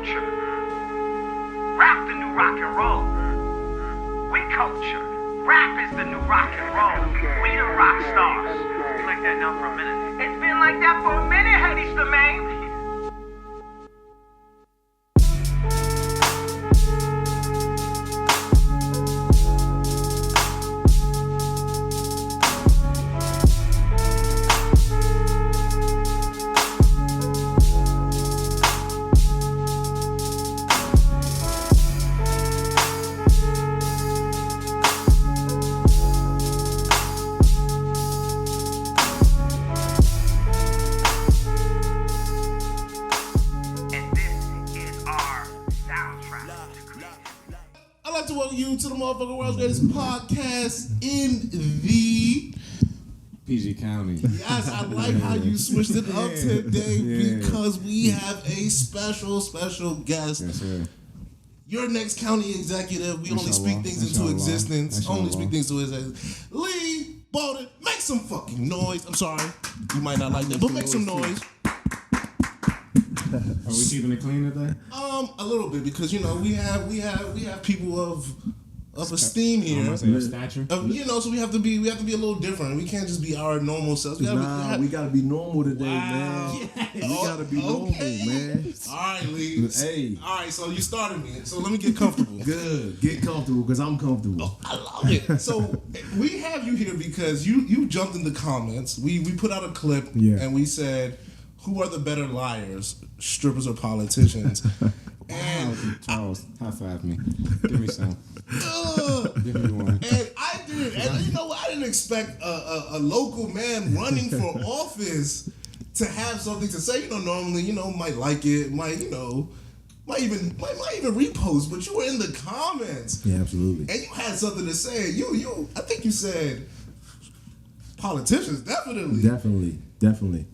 culture. Rap the new rock and roll. We culture. Rap is the new rock and roll. We the rock stars. You like that now for a minute? It's been like that for a minute, Hades the man. To the motherfucking world's greatest podcast in the PG County. Yes, I like how you switched it up today because we have a special guest. Yes, sir. Your next county executive. We only speak things into existence. Only speak things into existence. Leigh Bodden, make some fucking noise. I'm sorry, you might not like that, but make some noise. Are we keeping it clean today? A little bit because we have people of esteem here. Of stature. So we have to be a little different. We can't just be our normal selves. We gotta be normal today, man. Yeah. We gotta be normal, man. All right, Leigh. Hey. All right, so you started me. So let me get comfortable. Good. Get comfortable because I'm comfortable. Oh, I love it. So we have you here because you jumped in the comments. We put out a clip and we said, who are the better liars, strippers or politicians? And Charles, high five me. Give me some. Give me one. And I did. And you know what? I didn't expect a local man running for office to have something to say. Normally, might like it, might even repost, but you were in the comments. Yeah, absolutely. And you had something to say. I think you said politicians, definitely. Definitely.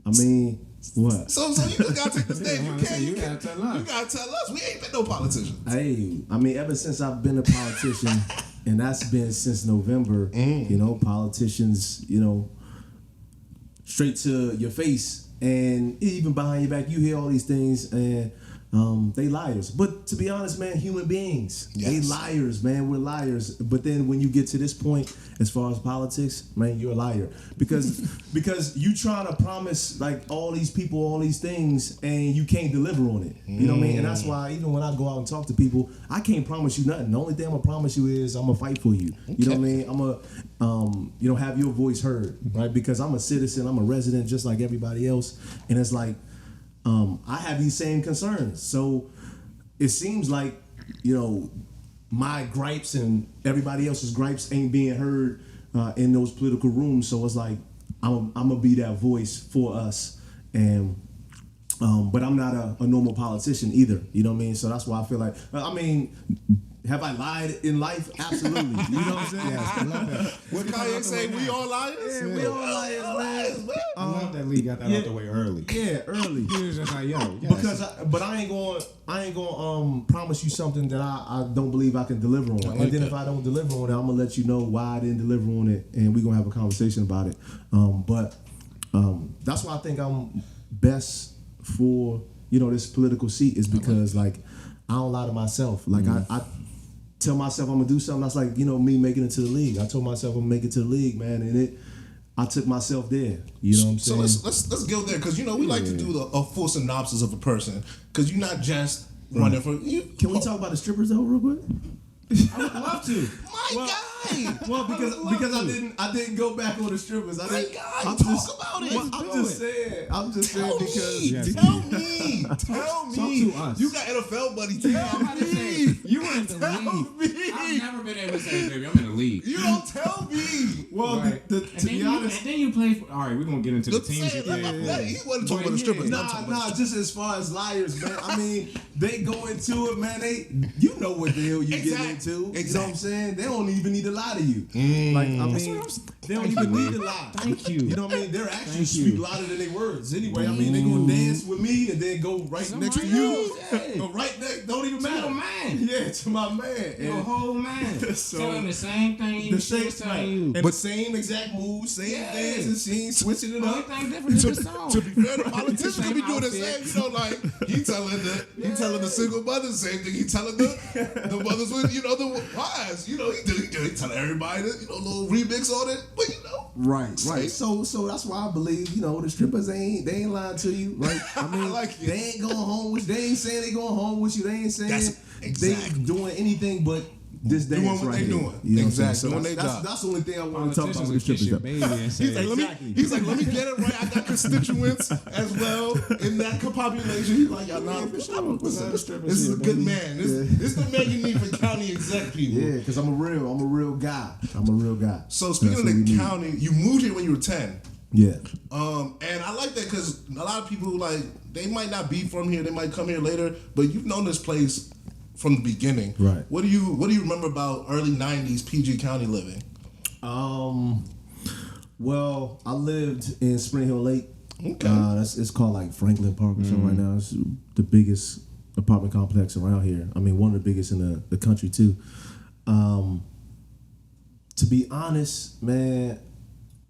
I mean, what? So you just gotta take the stage. You gotta tell us. You gotta tell us. We ain't been no politicians. Hey, I mean, ever since I've been a politician, and that's been since November, politicians, straight to your face, and even behind your back, you hear all these things, and they liars. But to be honest, man, human beings, they liars, man. We're liars. But then when you get to this point, as far as politics, man, you're a liar because you trying to promise like all these people all these things and you can't deliver on it. You know what I mean? And that's why even when I go out and talk to people, I can't promise you nothing. The only thing I'm gonna promise you is I'm gonna fight for you. Okay. You know what I mean? I'm gonna have your voice heard, right? Because I'm a citizen, I'm a resident just like everybody else, and it's like. I have these same concerns. So it seems like, my gripes and everybody else's gripes ain't being heard in those political rooms. So it's like, I'm going to be that voice for us. And but I'm not a normal politician either. You know what I mean? So that's why I feel like, have I lied in life? Absolutely. You know what I'm saying? Yes, I love that. What Kanye say? We all liars? Yeah, we all liars, man. I love that Leigh got that out the way early. Yeah, early. He was just like, But I ain't going promise you something that I don't believe I can deliver on. And then if I don't deliver on it, I'm gonna let you know why I didn't deliver on it, and we're gonna have a conversation about it. But that's why I think I'm best for this political seat is because like I don't lie to myself. Like I tell myself I'm gonna do something. That's like me making it to the league. I told myself I'm gonna make it to the league, man, and I took myself there. You know what I'm saying? So let's go there because we like to do a full synopsis of a person because you're not just running for. Can we talk about the strippers though, real quick? I would love to. My guy. Well, because I didn't go back on the strippers. Talk about it. Well, I'm just saying because tell me. Talk to us. You got NFL buddy. Tell me. You were in the league. I've never been able to say, baby, I'm in the league. You don't tell me. Well, right. to be honest, and then you play for. All right, we're gonna get into the teams. He wasn't talking about the strippers. Nah. Just as far as liars, man. I mean, they go into it, man. You know what the hell you get into. Exactly. You know what I'm saying? They don't even need to lie to you. Like I mean, they don't even need to lie. Thank you. You know what I mean? They're actually speak louder than their words. Anyway, I mean, they gonna dance with me and then go right next to you. Go right next. Don't even matter. To your man. Yeah, to my man. Your whole man. So, tell him the same same thing. The The same same thing. and the same exact moves, same dance, and she ain't switching it Only up. thing different is the song. To be fair, the politicians Same could be doing the outfit. same. You know, like he telling the single mothers the same thing. He telling the mothers with the wives. You know, he telling everybody that a little remix on it. But Right. Same. So that's why I believe the strippers they ain't lying to you, right? I mean, like it. they ain't going home with. They ain't saying they going home with you. They ain't saying That's exactly. they doing anything but this dance Doing what right they here. doing. You know what I'm saying? Exactly. So Doing that's, their job. that's the only thing I want to talk about Politicians with the would kiss strippers. your though. baby and say, He's like, let me get it right. I got constituents as well in that population. He's like, y'all know, listen, this is a good man. This is the man you need for county exec people. Yeah, because I'm a real guy. I'm a real guy. So speaking That's of what the we county, you moved here when you were 10. Yeah. And I like that because a lot of people they might not be from here, they might come here later, but you've known this place from the beginning. Right. What do you remember about early 90s PG County living? Well, I lived in Spring Hill Lake. Okay. It's called like Franklin Park or something right now. It's the biggest apartment complex around here. I mean, one of the biggest in the country too. To be honest, man,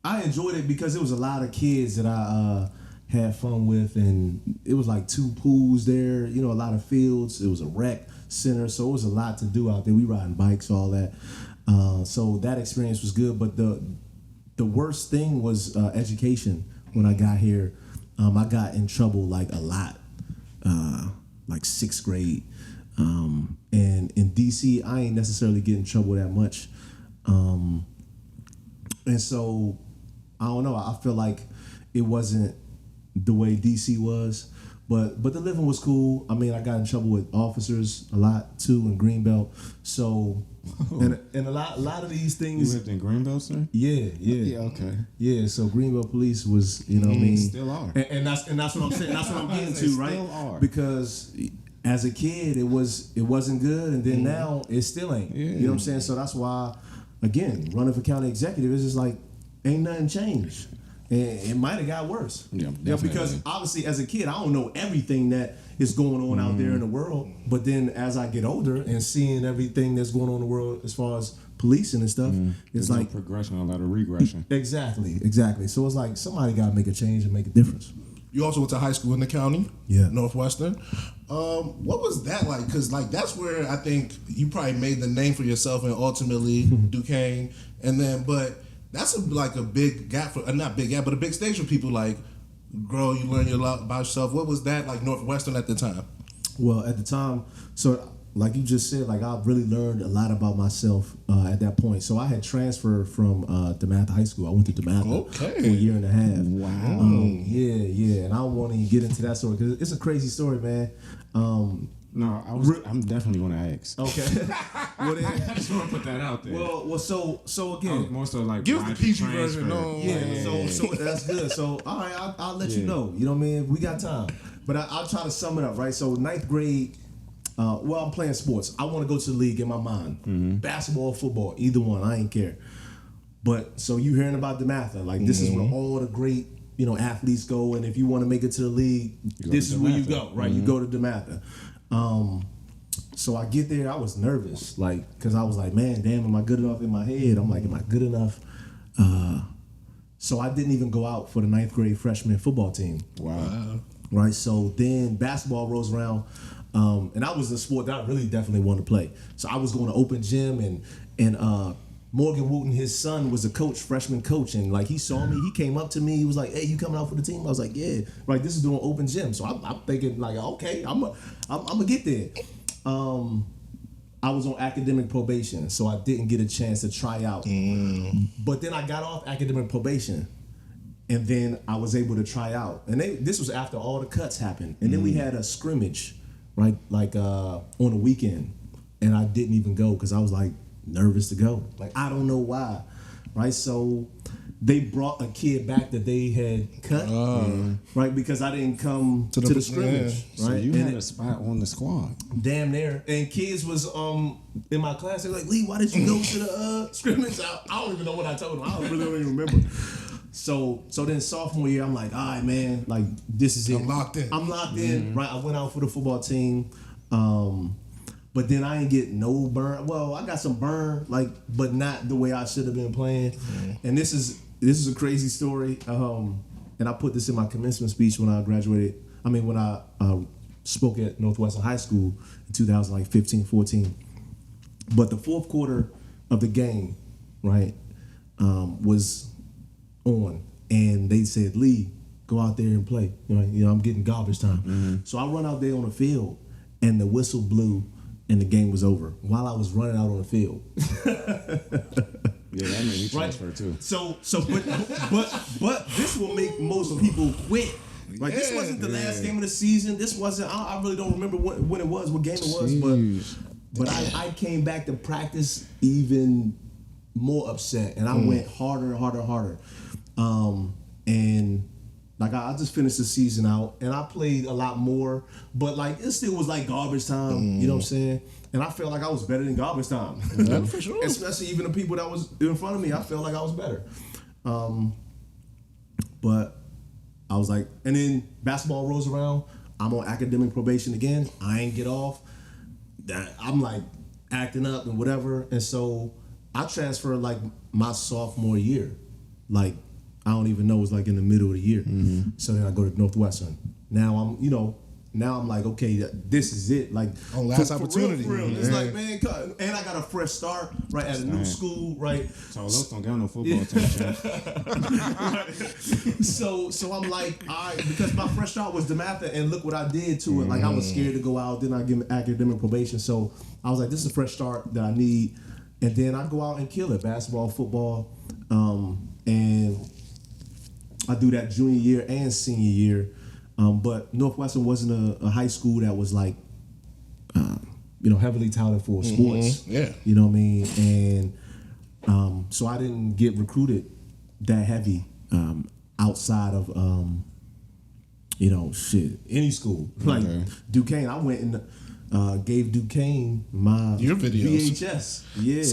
I enjoyed it because it was a lot of kids that I had fun with, and it was like 2 pools there, a lot of fields. It was a rec center, so it was a lot to do out there. We riding bikes, all that. So that experience was good, but the worst thing was education. When I got here, I got in trouble like a lot, like 6th grade. And in DC, I ain't necessarily get in trouble that much. And so, I don't know, I feel like it wasn't the way DC was, but the living was cool. I mean, I got in trouble with officers a lot too in Greenbelt. So, and a lot of these You things. lived in Greenbelt, sir? Yeah. Yeah, okay. Yeah, so Greenbelt Police was, what I mean? Still are. And that's what I'm saying. That's what I'm getting to, right? Still are. Because as a kid, it wasn't good, and then now it still ain't. Yeah. You know what I'm saying? So that's why, again, running for county executive is just like ain't nothing changed. And it might have got worse. Yeah, because definitely. obviously as a kid, I don't know everything that is going on out there in the world. But then as I get older and seeing everything that's going on in the world as far as policing and stuff, it's There's no like progression, a lot of regression. Exactly. So it's like somebody got to make a change and make a difference. You also went to high school in the county, Yeah. Northwestern. What was that like? Because that's where I think you probably made the name for yourself, and ultimately Duquesne, and then that's a big gap for not big gap, but a big stage for people like grow. You learn a lot about yourself. What was that like Northwestern at the time? Well, at the time, so like you just said, like I really learned a lot about myself at that point. So I had transferred from DeMatha High School. I went to DeMatha for a year and a half. Wow. Yeah. And I don't want to get into that story because it's a crazy story, man. No, I'm definitely going to ask. Okay. Well, then, I just want to put that out there. well, so again, More so like Give us why the PG transfer. version. No. yeah. So that's good. So all right, I'll let you know. You know what I mean? We got time, but I'll try to sum it up, right? So 9th grade. I'm playing sports. I want to go to the league in my mind. Basketball, football, either one. I ain't care. But so you hearing about DeMatha, like this is where all the great athletes go, and if you want to make it to the league, this is where you go, right? You go to DeMatha. So I get there, I was nervous, like, because I was like, man, damn, am I good enough in my head? I'm like, am I good enough? So I didn't even go out for the 9th grade freshman football team. Wow. Right, so then basketball rolls around, and that was a sport that I really definitely wanted to play. So I was going to open gym, and Morgan Wooten, his son, was a coach, freshman coach, and like he saw me, he came up to me, he was like, "Hey, you coming out for the team?" I was like, "Yeah." Right, this is doing open gym, so I'm thinking like, okay, I'm gonna get there. I was on academic probation, so I didn't get a chance to try out. But then I got off academic probation. And then I was able to try out. And this was after all the cuts happened. And then we had a scrimmage, right? Like on a weekend. And I didn't even go because I was like nervous to go. Like, I don't know why. Right? So they brought a kid back that they had cut. Right? Because I didn't come to the scrimmage. Right? So you and had a spot on the squad. damn near. And kids was in my class, they were like, "Leigh, why did you go to the scrimmage?" I don't even know what I told them. I really don't even remember. So then sophomore year, I'm like, all right, man, like this is it. I'm locked in. I'm locked in, right? I went out for the football team. But then I ain't get no burn. Well, I got some burn, like, but not the way I should have been playing. And this is a crazy story. And I put this in my commencement speech when I graduated. I mean, when I spoke at Northwestern High School in 2015, 14. But the fourth quarter of the game, right, was on, and they said, "Leigh, go out there and play." You know, I'm getting garbage time. So I run out there on the field, and the whistle blew, and the game was over while I was running out on the field. Yeah, that made me transfer too. So, but this will make most people quit. Like, this wasn't the last game of the season. This wasn't. I really don't remember when it was, what game it was, but I came back to practice even more upset, and I went harder. And like I just finished the season out, and I played a lot more, but like it still was like garbage time. You know what I'm saying? And I felt like I was better than garbage time. Yeah, for sure. Especially even the people that was in front of me, I felt like I was better. But I was like, and then basketball rolls around. I'm on academic probation again. I ain't get off. I'm like acting up and whatever. And so I transferred like my sophomore year. Like, I don't even know, it was like in the middle of the year. So then I go to Northwestern. Now I'm like, okay, this is it. Like, last opportunity. For real. It's like, man, and I got a fresh start, right, at a new school, right? So Los don't got no football team. So I'm like, all right, because my fresh start was DeMatha, and look what I did to it. Like, I was scared to go out, then I give academic probation. So I was like, this is a fresh start that I need. And then I go out and kill it, basketball, football, and I do that junior year and senior year. But Northwestern wasn't a high school that was like, heavily touted for sports. Yeah. You know what I mean? And so I didn't get recruited that heavy outside of, any school. Like Duquesne, I went and gave Duquesne my your videos. VHS. Yeah.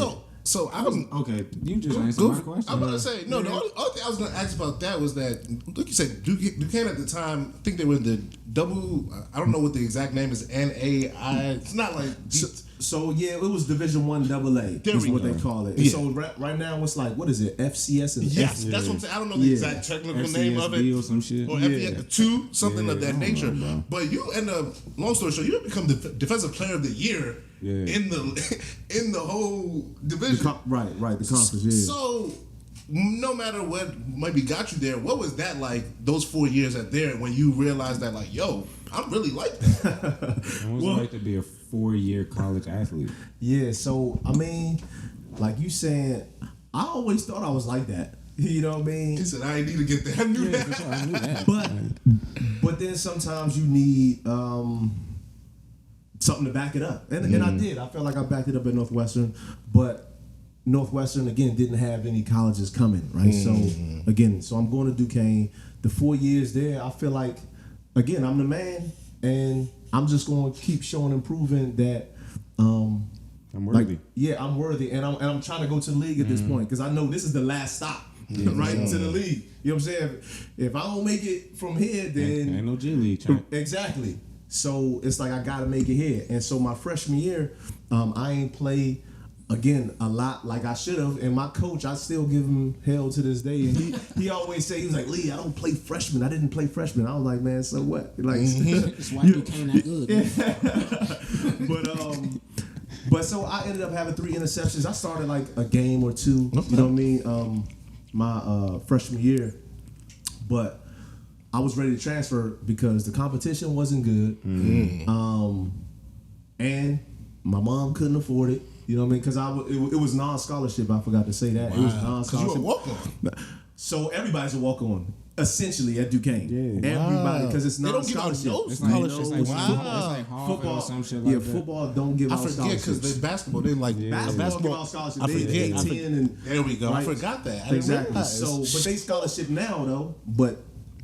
So I was okay. You just answered my question. I'm about to say no. The only thing I was going to ask about that was that, like you said, Duquesne at the time, I think they were in the double. I don't know what the exact name is. NAI. It's not like. So yeah, it was Division I AA. Is what they call it. Yeah. So right now it's like, what is it? FCS and yes, that's what I'm saying. I don't know the exact technical name of it. Or some shit. Or FCS 2, something of that nature. But you end up, long story short, you become the defensive player of the year. Yeah. In the whole division, the conference. Yeah. So, no matter what maybe got you there, what was that like? Those 4 years at there when you realized that, like, yo, I'm really like that. What was it like to be a 4-year college athlete? Yeah. So I mean, like you saying, I always thought I was like that. You know what I mean? He said I ain't need to get that. I knew that. I knew that. But then sometimes you need something to back it up. And I did. I felt like I backed it up at Northwestern, but Northwestern, again, didn't have any colleges coming, right? So, again, I'm going to Duquesne. The 4 years there, I feel like, again, I'm the man, and I'm just going to keep showing and proving that I'm worthy. I'm worthy, and I'm trying to go to the league at this point, because I know this is the last stop, right, to the league. You know what I'm saying? If I don't make it from here, then... Ain't no G League. Exactly. So it's like I gotta make it here. And so my freshman year, I ain't played again a lot like I should have. And my coach, I still give him hell to this day. And he always say, he was like, Leigh, I don't play freshman. I didn't play freshman. I was like, man, so what? Like, that's why you came that good. But so I ended up having 3 interceptions. I started like a game or two. You know what I mean? My freshman year, but I was ready to transfer because the competition wasn't good, and my mom couldn't afford it. You know what I mean? Because it was non-scholarship. I forgot to say that. Wow. It was non-scholarship. You a walk-on. So everybody's a walk-on, essentially, at Duquesne. Yeah. Everybody, because it's non-scholarship. They don't give out no scholarships. It's like football or some shit like that. Football don't give out scholarships. I forget because they basketball. They like basketball give out scholarships. I forget. There we go. Right? I forgot that. Exactly. So, but they scholarship now though. But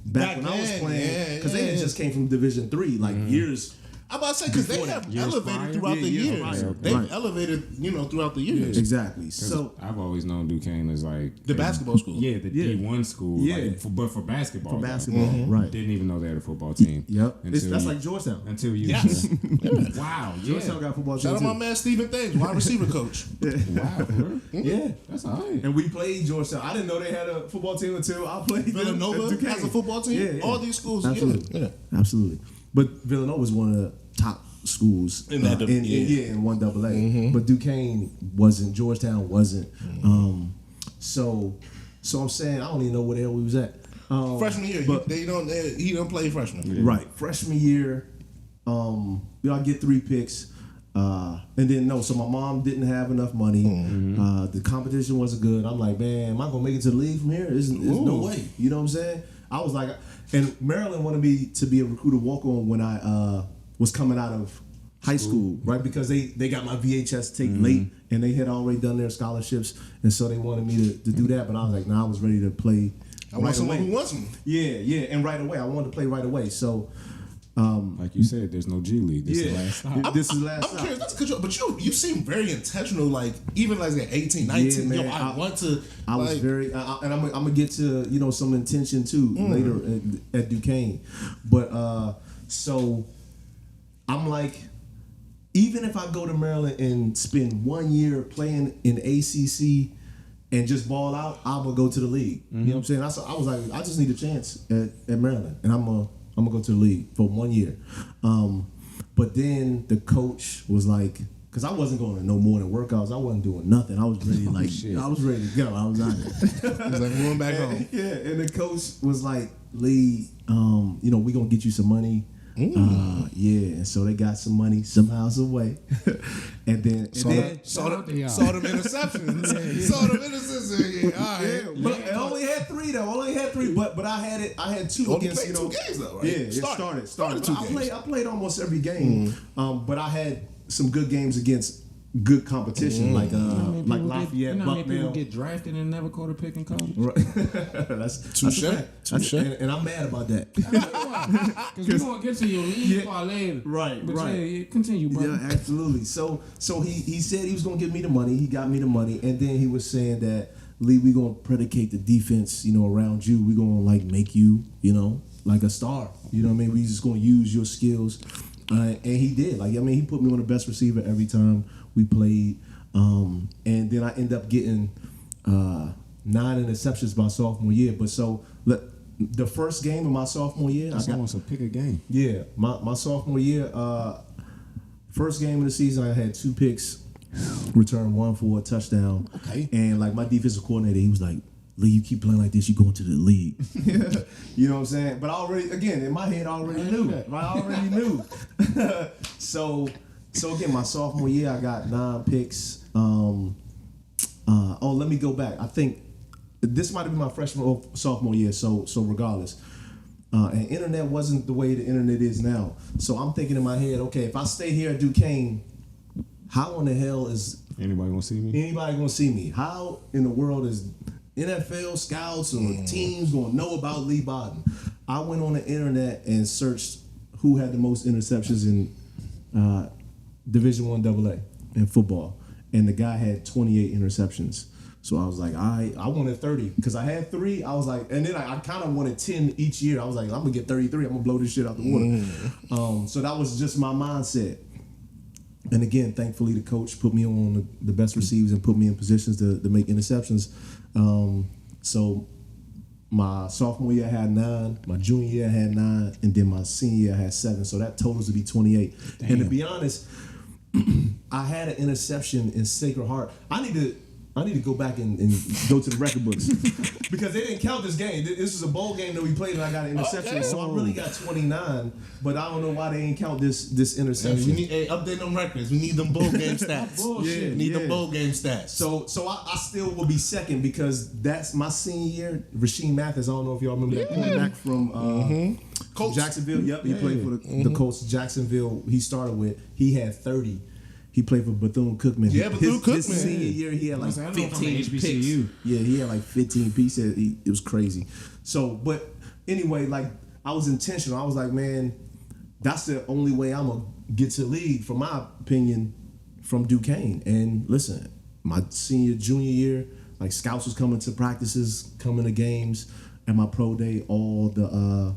back when I was playing, because they just came from Division III, like years. I'm about to say because they Before have Years elevated prior? throughout the years years. prior. They've Right. elevated, throughout the years. Exactly. So I've always known Duquesne as like The basketball school. Yeah, the D1 school. Yeah. Like, but for basketball. for though. basketball, Mm-hmm. right? Didn't even know they had a football team. Yep. Until That's you- like Georgetown. Until you. Yes. Wow. Georgetown Yeah. got a football Shout out team my man Stephen Thames, wide receiver coach. Wow. For real? too. Yeah. That's all right. And we played Georgetown. I didn't know they had a football team until I played Villanova Duquesne. has a football team. Yeah, yeah. All these schools. Absolutely. Yeah. Absolutely. But Villanova was one of the top schools In that in 1AA. But Duquesne wasn't. Georgetown wasn't. So I'm saying I don't even know where the hell we was at. Freshman year, but- he don't play freshman. Right. Freshman year, I get 3 picks. And then so my mom didn't have enough money. The competition wasn't good. I'm like, man, am I gonna make it to the league from here? There's no way. You know what I'm saying? I was like, and Maryland wanted me to be a recruiter walk-on when I was coming out of high school, right? Because they got my VHS tape late, and they had already done their scholarships, and so they wanted me to do that. But I was like, nah, I was ready to play. I want someone who wants me. Yeah, and right away, I wanted to play right away. So. Like you said, there's no G League. This is the last stop. This is last I'm stop. curious, that's control, but you seem very intentional, like even like at 18, 19, Yeah, yo, man, I want to. I was like, very, and I'm gonna get to some intention too later at Duquesne, but so I'm like, even if I go to Maryland and spend 1 year playing in ACC and just ball out, I'm gonna go to the league. You know what I'm saying? I was like, I just need a chance at Maryland, and I'm gonna go to the league for 1 year. But then the coach was like, because I wasn't going to no more than workouts. I wasn't doing nothing. I was ready, I was ready to go. I was out there. He's like, going back home. Yeah, and the coach was like, Leigh, we gonna get you some money. Yeah, and so they got some money somehow, some way. and then Saw them interceptions. Saw them interceptions. Yeah, all right. But I only had 3 though. Only had 3, but I had 2 Only against played 2 games though, right? Yeah, it started. Started But 2 games. I played almost every game. But I had some good games against good competition, like Lafayette, People Bucknell. get drafted and never caught a pick in college. Right. that's Touche. a fact. Touche. And I'm mad about that. Because we're going to get to your league part later. Right, But right. yeah, continue, brother. Yeah, absolutely. So he said he was gonna give me the money. He got me the money, and then he was saying that, Leigh, we gonna predicate the defense, around you. We gonna make you, like a star. You know what I mean? We just gonna use your skills, and he did. He put me on the best receiver every time we played, and then I end up getting 9 interceptions my sophomore year. But the first game of my sophomore year, That's almost a pick a game. yeah, my sophomore year, first game of the season, I had 2 picks, returned 1 for a touchdown. Okay. And my defensive coordinator, he was like, Leigh, you keep playing like this, you going to the league. You know what I'm saying? But I already, again, in my head, I already knew. I already knew. So again, my sophomore year, I got 9 picks. Let me go back. I think this might have been my freshman or sophomore year. So regardless, and internet wasn't the way the internet is now. So I'm thinking in my head, okay, if I stay here at Duquesne, how in the hell is Anybody want to see me? anybody gonna see me? How in the world is NFL scouts or teams gonna know about Leigh Bodden? I went on the internet and searched who had the most interceptions in Division I AA in football, and the guy had 28 interceptions. So I was like, I wanted 30 because I had 3. I was like, and then I kind of wanted 10 each year. I was like, I'm gonna get 33. I'm gonna blow this shit out the water. So that was just my mindset. And again, thankfully, the coach put me on the best receivers and put me in positions to make interceptions. So my sophomore year I had 9, my junior year I had 9, and then my senior year I had 7. So that totals to be 28. Damn. And to be honest, I had an interception in Sacred Heart. I need to go back and go to the record books because they didn't count this game. This was a bowl game that we played and I got an interception. Okay. So I really got 29, but I don't know why they didn't count this interception. We need update them records. We need them bowl game stats. Bullshit. We need them bowl game stats. So I still will be second because that's my senior year. Rasheem Mathis, I don't know if y'all remember that cornerback from Colts. Jacksonville. Yep, he played for the Colts. Jacksonville. He started with. He had 30. He played for Bethune-Cookman. Yeah, Bethune-Cookman. His senior year, he had like I know from 15 the picks. HBCU. Yeah, he had like 15 pieces. It was crazy. So, but anyway, I was intentional. I was like, man, that's the only way I'm gonna get to the league, from my opinion, from Duquesne. And listen, my junior year, like scouts was coming to practices, coming to games. At my pro day, all the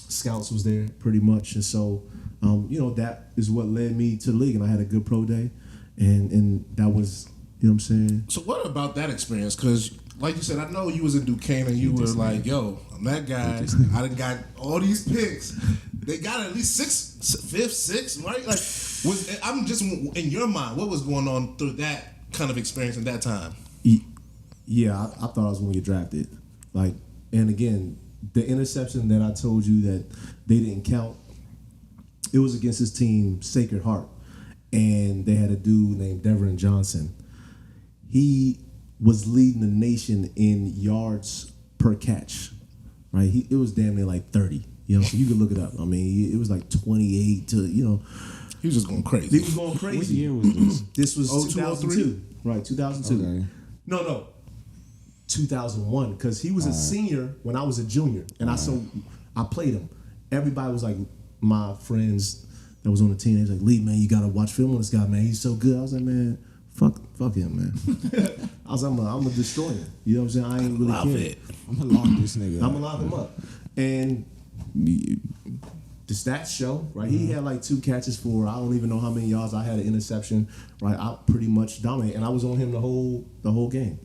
scouts was there pretty much, and so that is what led me to the league. And I had a good pro day, and that was, you know what I'm saying. So what about that experience? Because like you said, I know you was in Duquesne and you were like, yo, I'm that guy. I done got all these picks. They got at least fifth, sixth, right? Like, I'm just in your mind, what was going on through that kind of experience in that time? Yeah, I thought I was going to get drafted. Like, and again, the interception that I told you that they didn't count, it was against this team, Sacred Heart, and they had a dude named Devin Johnson. He was leading the nation in yards per catch, right? It was damn near like 30. So you can look it up. I mean, it was like 28 to, He was just going crazy. He was going crazy. What year was this? This was 2002. 03? Right, 2002. Okay. No. 2001, because he was a senior when I was a junior, and I played him. Everybody was like, my friends that was on the team, they was like, Leigh, man, you gotta watch film on this guy, man. He's so good. I was like, man, fuck him, man. I was like, I'm gonna destroy him. You know what I'm saying? I ain't really care. I'm gonna lock this nigga up. I'm gonna lock him up. And the stats show, right? He had like 2 catches for, I don't even know how many yards. I had an interception, right? I pretty much dominated, and I was on him the whole game.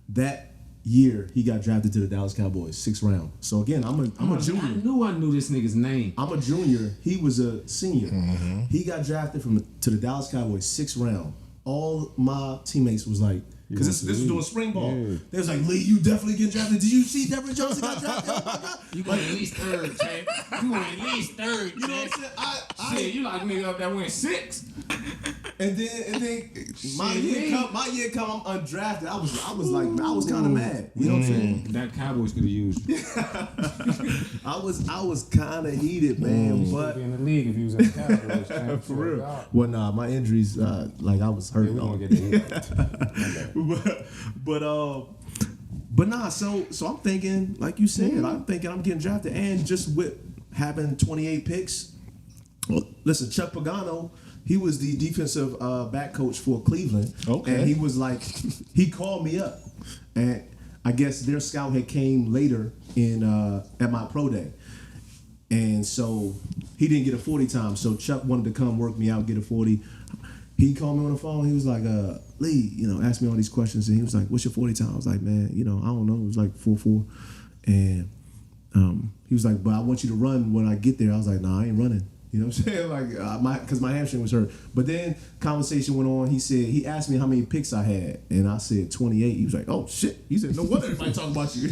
That year, he got drafted to the Dallas Cowboys, 6th round. So again, I'm a junior. I knew this nigga's name. I'm a junior. He was a senior. Mm-hmm. He got drafted to the Dallas Cowboys, 6th round. All my teammates was like, because this was doing spring ball. Yeah. They was like, Leigh, you definitely get drafted. Did you see Devin Johnson got drafted? Oh my God. You got at least 3rd, champ. You want at least 3rd, you know what I'm saying? Shit, you like nigga up that went 6. And then my year come, I'm undrafted. I was kind of mad. You know what I'm saying? That Cowboys could have used you. I was kind of heated, man. But be in the league if you was in the Cowboys, champ. For real. Well, nah, my injuries, I was hurt. Yeah, we gonna get the But nah, so I'm thinking, like you said, I'm getting drafted, and just with having 28 picks. Well, listen, Chuck Pagano, he was the defensive back coach for Cleveland. Okay. And he was like, he called me up, and I guess their scout had came later at my pro day. And so he didn't get a 40 time. So Chuck wanted to come work me out, get a 40. He called me on the phone. He was like, Leigh, asked me all these questions. And he was like, what's your 40 time? I was like, man, I don't know. It was like 4.4. And he was like, but I want you to run when I get there. I was like, nah, I ain't running. You know what I'm saying? Like, because my hamstring was hurt. But then conversation went on. He asked me how many picks I had. And I said 28. He was like, oh, shit. He said, no wonder everybody talking about you.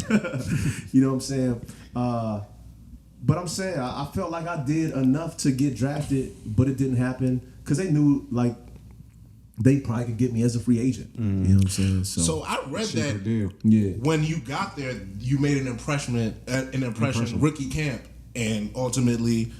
You know what I'm saying? But I'm saying, I felt like I did enough to get drafted, but it didn't happen. Because they knew, like, they probably could get me as a free agent. You know what I'm saying? So I read that when you got there, you made an impression rookie camp, and ultimately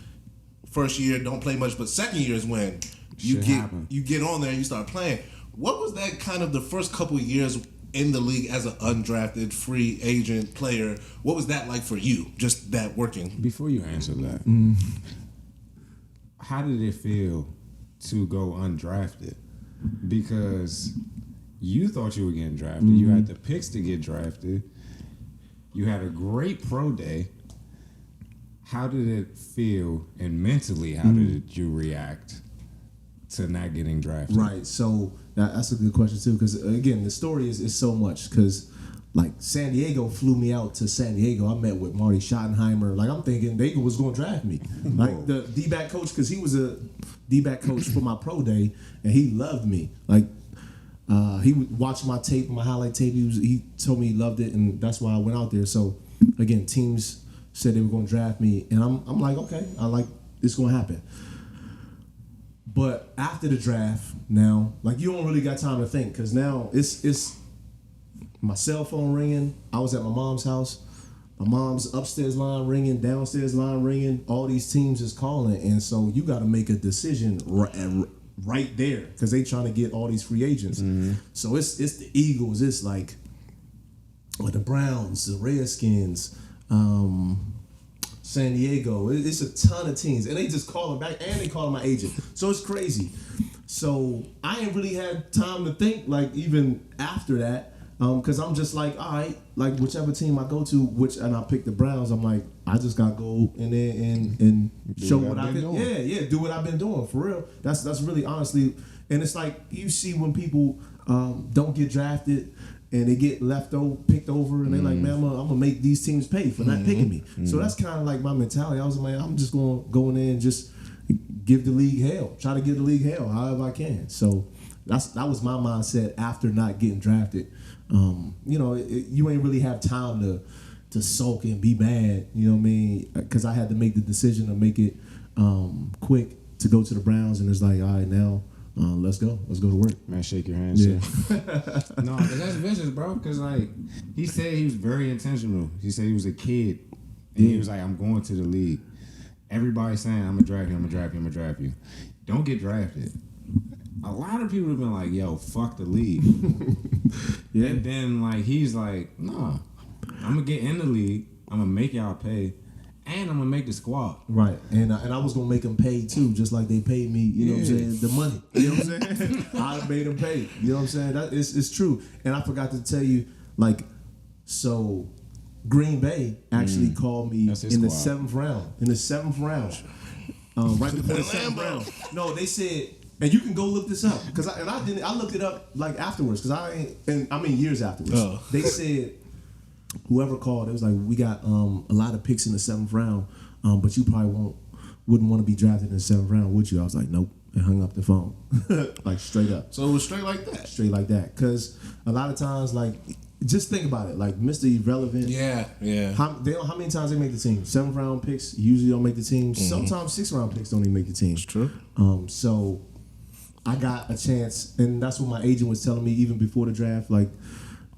first year don't play much, but second year is when you get on there and you start playing. What was that kind of the first couple of years in the league as an undrafted free agent player? What was that like for you? Just that working. Before you answer that, how did it feel to go undrafted? Because you thought you were getting drafted. You had the picks to get drafted. You had a great pro day. How did it feel, and mentally, how did you react to not getting drafted? Right. So that's a good question too, because again, the story is so much. Because like San Diego flew me out to San Diego. I met with Marty Schottenheimer. Like I'm thinking they was going to draft me. Like the D-back coach, because he was a D-back coach for my pro day, and he loved me. Like he watched my tape, my highlight tape. He told me he loved it, and that's why I went out there. So again, teams said they were going to draft me, and I'm like, okay, it's going to happen. But after the draft, now, like you don't really got time to think, because now it's my cell phone ringing. I was at my mom's house. My mom's upstairs line ringing, downstairs line ringing. All these teams is calling, and so you got to make a decision right there, because they trying to get all these free agents. So it's the Eagles. It's like the Browns, the Redskins. San Diego. It's a ton of teams, and they just call him back, and they call him my agent. So it's crazy. So I ain't really had time to think, like, even after that, because I'm just like, all right, like whichever team I go to, and I pick the Browns, I'm like, I just gotta go in there and show what I've been doing. Yeah, do what I've been doing for real. That's really honestly, and it's like you see when people don't get drafted. And they get picked over, and they're like, man, I'm gonna make these teams pay for not picking me. So that's kind of like my mentality. I was like, I'm just gonna go in there and just give the league hell, try to give the league hell however I can. So that was my mindset after not getting drafted. You ain't really have time to sulk and be mad. You know what I mean? Because I had to make the decision to make it quick to go to the Browns, and it's like, all right, now. Let's go to work. Man, shake your hands. Yeah. No, because that's vicious, bro. Because, like, he said he was very intentional. He said he was a kid. And he was like, I'm going to the league. Everybody's saying, I'm going to draft you, I'm going to draft you, I'm going to draft you. Don't get drafted. A lot of people have been like, yo, fuck the league. Yeah. And then, like, he's like, nah, I'm going to get in the league. I'm going to make y'all pay. And I'm gonna make the squad. Right. And I was gonna make them pay too, just like they paid me, you know what I'm saying, the money. You know what I'm saying? I made them pay. You know what I'm saying? That it's true. And I forgot to tell you, like, so Green Bay actually called me in the seventh round. In the seventh round. Right before the seventh round. No, they said, and you can go look this up. Cause I looked it up like afterwards, years afterwards. They said whoever called, it was like, we got a lot of picks in the seventh round, but you probably wouldn't want to be drafted in the seventh round, would you? I was like, nope, and hung up the phone, like straight up. So it was straight like that. Straight like that, because a lot of times, like, just think about it, like Mr. Irrelevant. Yeah. How many times they make the team? 7th round picks usually don't make the team. Sometimes 6th round picks don't even make the team. It's true. So I got a chance, and that's what my agent was telling me even before the draft, like,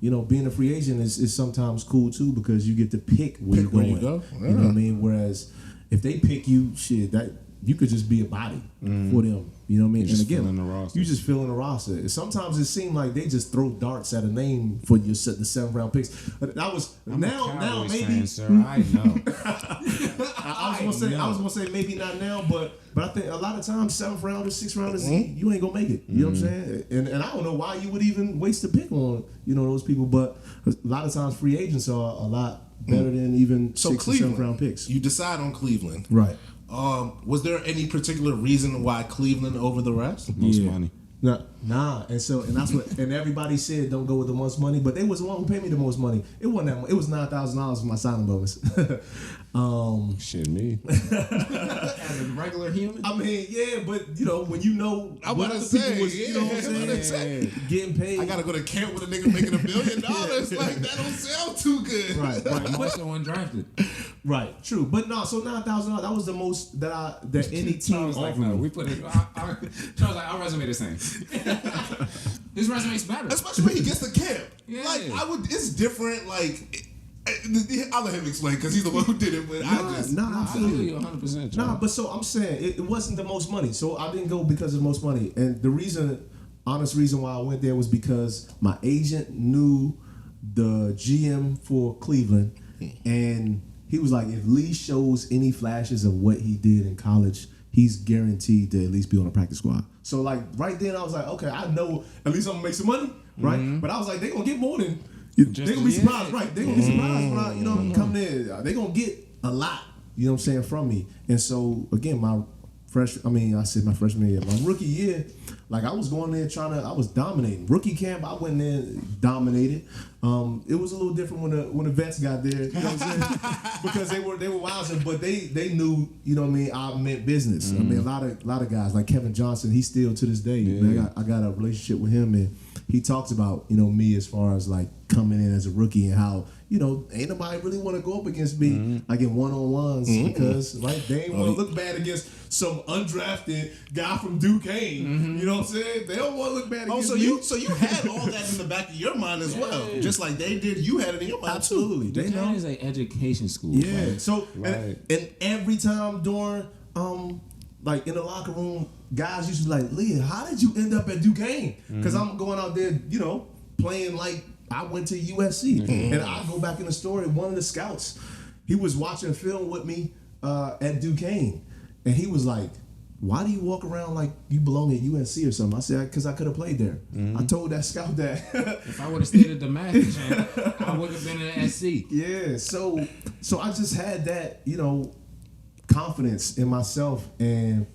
you know, being a free agent is sometimes cool too, because you get to pick where you're going. You go. Yeah. You know what I mean? Whereas if they pick you, that you could just be a body for them. You know what I mean? And again, you just fill in the roster. Sometimes it seemed like they just throw darts at a name for the 7th round picks. That was now maybe. Fan, sir. I know. I was gonna say maybe not now, but I think a lot of times 7th rounders, 6th rounders, you ain't gonna make it. You know what I'm saying? And I don't know why you would even waste a pick on those people, but a lot of times free agents are a lot better than even 6th and 7th round picks. You decide on Cleveland, right? Was there any particular reason why Cleveland over the rest? Most money. Nah, and that's what, and everybody said don't go with the most money, but they was the one who paid me the most money. It wasn't that much. It was $9,000 for my signing bonus. Shit, me. As a regular human. I mean, yeah, but when you know, I'm what about to other people say, was, you know what I'm saying, getting paid. I gotta go to camp with a nigga making $1 billion. Like, that don't sound too good. Right. Also undrafted. Right, true, but no. So $9,000, that was the most that any team was like, offered. no, we put it. Charles was like, our resume the same. His resume's better, especially when he gets to camp. Yeah. Like, it's different. Like, I'll let him explain because he's the one who did it. But absolutely, 100%. Nah, but so I'm saying it wasn't the most money. So I didn't go because of the most money, and the honest reason why I went there was because my agent knew the GM for Cleveland, and he was like, if Leigh shows any flashes of what he did in college, he's guaranteed to at least be on a practice squad. So, like, right then I was like, okay, I know at least I'm gonna make some money, right? Mm-hmm. But I was like, they gonna get more than they gonna be surprised, right? They gonna be surprised when I, come there. They gonna get a lot, you know what I'm saying, from me. And so again, my freshman year, my rookie year, like, I was going there I was dominating. Rookie camp, I went there and dominated. It was a little different when the vets got there, you know what I'm saying? Because they were wowsing, but they knew, you know what I mean, I meant business. I mean, a lot of guys like Kevin Johnson, he's still to this day. Yeah. Man, I got a relationship with him, and he talks about, me as far as like coming in as a rookie and how, ain't nobody really want to go up against me like in one-on-ones because they ain't want to look bad against some undrafted guy from Duquesne. You know what I'm saying? They don't want to look bad against me. So you had all that in the back of your mind as well. Just like they did, you had it in your mind. Absolutely. Duquesne is an education school. Yeah. Right? So right. And every time during like in the locker room, guys used to be like, Leah, how did you end up at Duquesne? Because I'm going out there, playing like I went to USC. And I go back in the story, one of the scouts, he was watching film with me at Duquesne, and he was like, "Why do you walk around like you belong at UNC or something?" I said, "Because I could have played there." I told that scout that. If I would have stayed at the Master Champ, I would have been at SC. Yeah, so I just had that, confidence in myself, and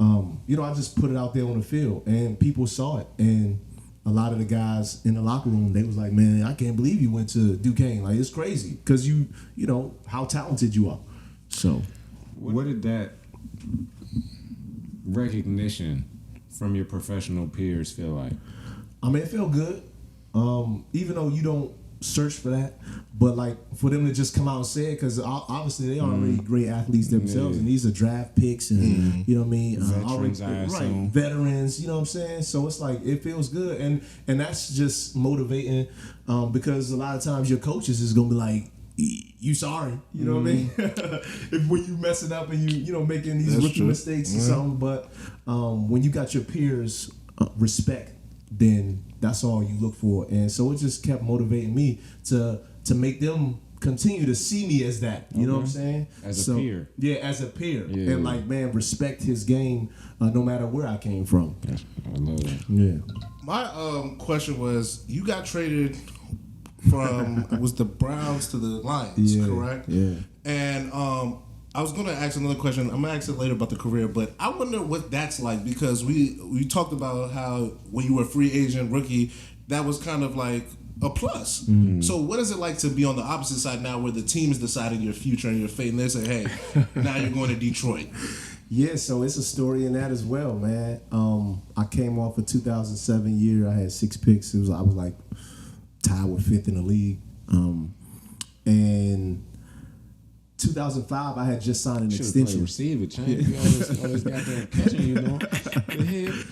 I just put it out there on the field, and people saw it, and a lot of the guys in the locker room, they was like, "Man, I can't believe you went to Duquesne. Like, it's crazy because you know how talented you are." So, What did that recognition from your professional peers feel like? I mean, it felt good, even though you don't search for that, but like for them to just come out and say it, because obviously they are already great athletes themselves, and these are draft picks, and you know what I mean, Veterans, I assume. veterans, you know what I'm saying. So it's like it feels good, and that's just motivating, because a lot of times your coaches is gonna be like, "You sorry," you know what I mean? If when you messing up and you making these rookie mistakes or something, but when you got your peers respect, then that's all you look for. And so it just kept motivating me to make them continue to see me as that. You know what I'm saying? As a peer. Yeah, as a peer. Yeah. And like, man, respect his game no matter where I came from. I love that. Yeah. My question was, you got traded from was the Browns to the Lions, correct? Yeah. And I was gonna ask another question. I'm gonna ask it later about the career, but I wonder what that's like, because we talked about how when you were a free agent rookie, that was kind of like a plus. So what is it like to be on the opposite side now, where the team is deciding your future and your fate, and they say, "Hey, now you're going to Detroit"? Yeah, so it's a story in that as well, man. I came off a 2007 year. I had 6 picks. I was like tied with 5th in the league, and 2005, I had just signed an extension. Receive it, champ. You always got that catching, you know.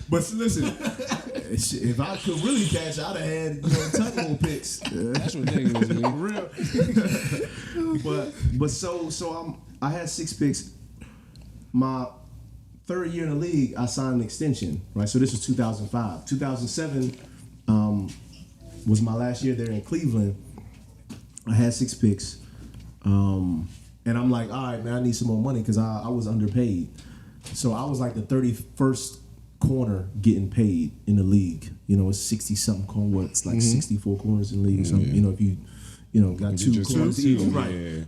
But listen, if I could really catch, I'd have had touchable picks. That's ridiculous, man. Real. but so I had 6 picks. My 3rd year in the league, I signed an extension. Right, so this was 2005. 2007 was my last year there in Cleveland. I had 6 picks. And I'm like, all right, man, I need some more money because I was underpaid. So I was like the 31st corner getting paid in the league. It's 60-something corner. It's like 64 corners in the league. So, if you got 2 corners each.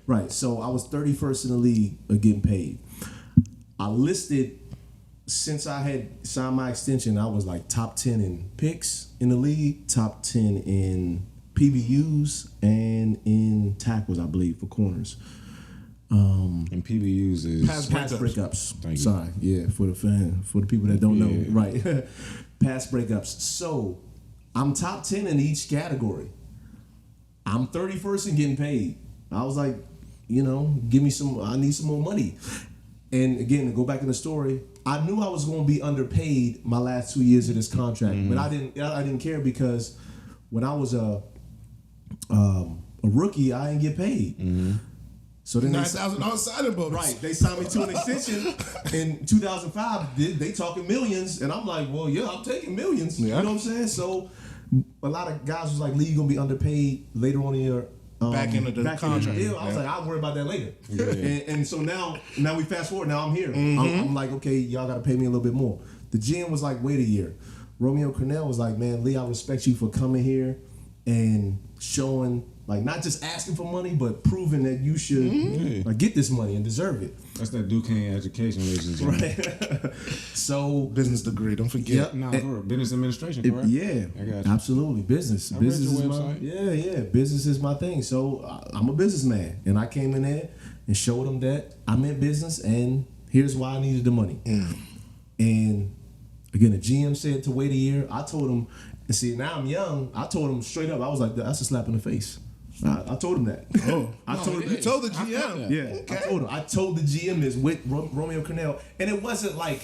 Right. So I was 31st in the league getting paid. I listed, since I had signed my extension, I was like top 10 in picks in the league, top 10 in PBUs, and in tackles, I believe, for corners. And PBUs is pass breakups. Thank you. Sorry, yeah, for the people that don't know, right? Pass breakups. So I'm top 10 in each category. I'm 31st and getting paid. I was like, give me some. I need some more money. And again, to go back in the story, I knew I was going to be underpaid my last 2 years of this contract, but I didn't care, because when I was a rookie, I didn't get paid. So then $9,000 signing bonus. Right, they signed me to an extension in 2005. They talking millions, and I'm like, well, yeah, I'm taking millions. Yeah. You know what I'm saying? So a lot of guys was like, "Lee, you're gonna be underpaid later on in your back into the contract." Deal. I was like, I'll worry about that later. Yeah. And so now we fast forward. Now I'm here. I'm like, okay, y'all got to pay me a little bit more. The GM was like, wait a year. Romeo Cornell was like, man, Lee, I respect you for coming here and showing, like, not just asking for money, but proving that you should like get this money and deserve it. That's that Duquesne education, ladies and gentlemen. Right. So business degree, don't forget. Business administration, correct? Yeah, I got you. Absolutely. Business. I Business read your is website. my business is my thing. So I'm a businessman, and I came in there and showed them that I'm in business, and here's why I needed the money. And again, the GM said to wait a year. I told him, and see, now I'm young. I told him straight up. I was like, that's a slap in the face. I told him that. You told the GM. Yeah, okay. I told the GM this with Romeo Cornell, and it wasn't like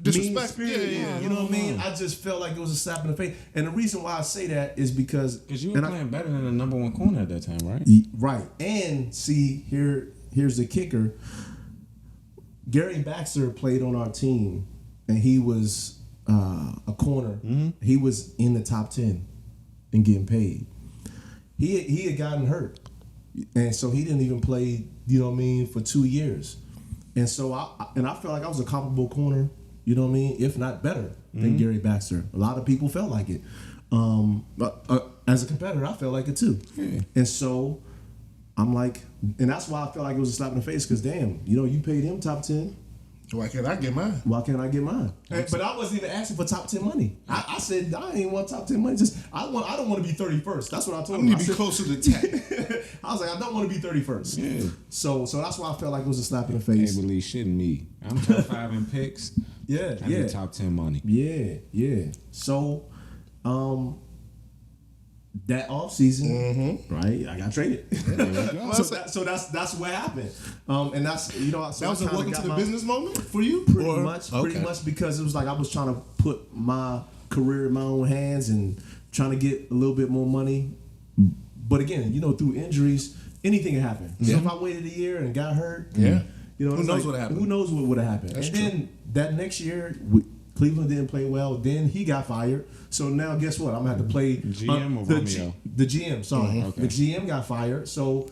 disrespect. Yeah. You know what I mean? I just felt like it was a slap in the face. And the reason why I say that is because you were playing better than the number 1 corner at that time, right? Right. And see, here's the kicker. Gary Baxter played on our team, and he was a corner. He was in the top 10 and getting paid. He had gotten hurt, and so he didn't even play, for 2 years. And so I felt like I was a comparable corner, you know what I mean, if not better than Gary Baxter. A lot of people felt like it. As a competitor, I felt like it too. Yeah. And so I'm like, and that's why I felt like it was a slap in the face, because damn, you paid him top 10. Why can't I get mine? Why can't I get mine? But I wasn't even asking for top 10 money. I said I ain't want top 10 money. Just I don't want to be 31st. That's what I told him. I need to be closer to 10. I was like, I don't want to be 31st. Yeah. So that's why I felt like it was a slap in the face. Can't believe shit in me. I'm top 5 in picks. Yeah, I need top 10 money. Yeah. So, that off season, right? I got traded. So that's what happened. And that's so That was a welcome to the business moment for you? Pretty much because it was like I was trying to put my career in my own hands and trying to get a little bit more money. But again, through injuries, anything can happen. So if I waited a year and got hurt, who knows knows what happened? Who knows what would have happened? That's and true. then that next year, Cleveland didn't play well. Then he got fired. So now guess what? I'm gonna have to play GM or Romeo? The GM. Sorry, Okay. the GM got fired. So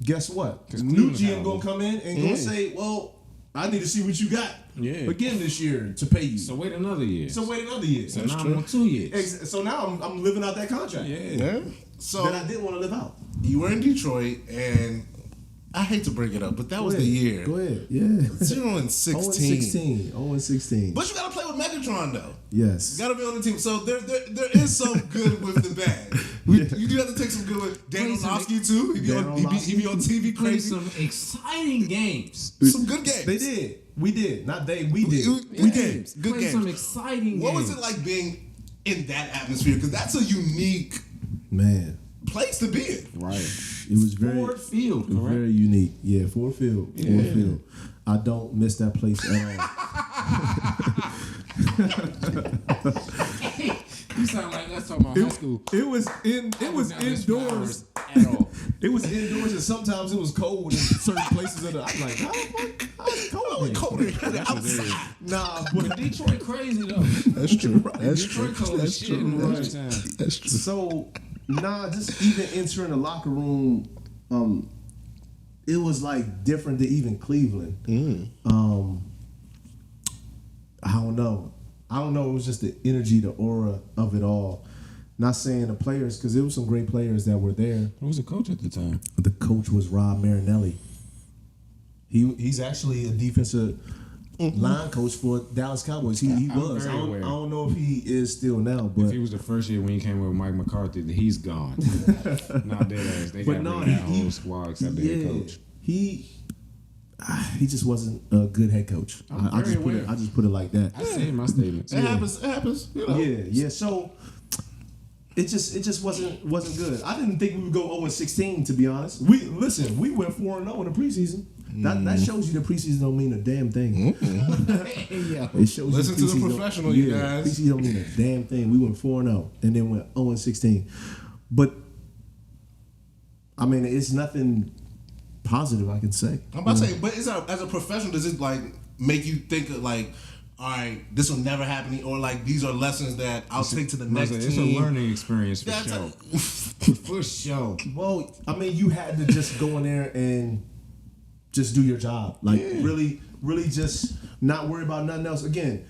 guess what? 'Cause New Cleveland GM had gonna one. come in and gonna say, well, I need to see what you got again this year to pay you. So wait another year. So wait another year. So now I'm on 2 years. So now I'm living out that contract Yeah. So that I didn't want to live out. you were in Detroit, and I hate to bring it up, but that was the year. Go ahead. Yeah. 0-16. 0-16. But you gotta play with Megatron though. Yes. You gotta be on the team. So there is some good with the bad. You do have to take some good with Dan Orlovsky too. He be on TV Play crazy. some exciting games. Some good games. They did. We did. Not they. We did. Good games. Good Play games. some exciting What games. was it like being in that atmosphere? Because that's a unique Man, place to be in. Right. it was very, Ford Field, correct? very unique. Yeah, Ford Field. Ford Field. I don't miss that place at all. You sound like that's talking about high school. It was Not miss indoors. flowers at all. It was indoors, and sometimes it was cold in certain places. I'm like, how it's cold here? Outside. Nah, But but Detroit crazy though. That's true. Detroit cold as shit in the winter time. That's true. so just even entering the locker room, it was like different than even Cleveland. I don't know. It was just the energy, the aura of it all. Not saying the players, because there were some great players that were there. Who was the coach at the time? The coach was Rob Marinelli. He's actually a defensive line coach for Dallas Cowboys. He I'm was. I very don't, aware. I don't know if he is still now, but If he was the first year when he came with Mike McCarthy, he's gone. Not dead ass. They got rid of that whole squad except the head coach. He just wasn't a good head coach. I just put it like that. I said my statements. It happens. It happens. You know. Yeah. So it just wasn't good. I didn't think we would go 0-16, to be honest. We went 4-0 in the preseason. That shows you the preseason don't mean a damn thing. It shows Listen you to the professional, you guys. Preseason don't mean a damn thing. We went 4-0 and then went 0-16. But I mean, it's nothing positive I can say. I'm about to say, but as a professional, does it like make you think of like, all right, this will never happen, or like these are lessons that I'll take to the next team? It's a learning experience for That's sure. For sure. Well, I mean, you had to just go in there and just do your job. Like really just not worry about nothing else. Again,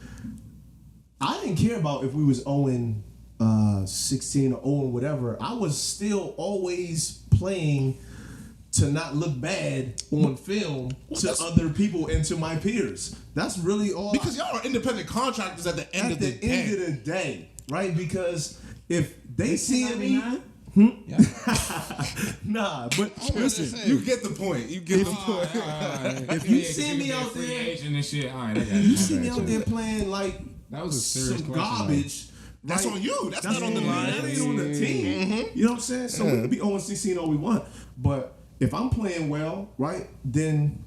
I didn't care about if we was 0-16 or 0 whatever. I was still always playing to not look bad on film to other people and to my peers. That's really all. Because y'all are independent contractors at the end of the day. End of the day, right? Because if they see me, nah. But listen, You get the point. You get the point. if you see me out there, agent and shit, all right, I got you see me out there playing like that was a serious some question, garbage. That's right? on you. That's not on the line. That ain't on the team. You know what I'm saying? So we can be 0-16 all we want, but if I'm playing well, right, then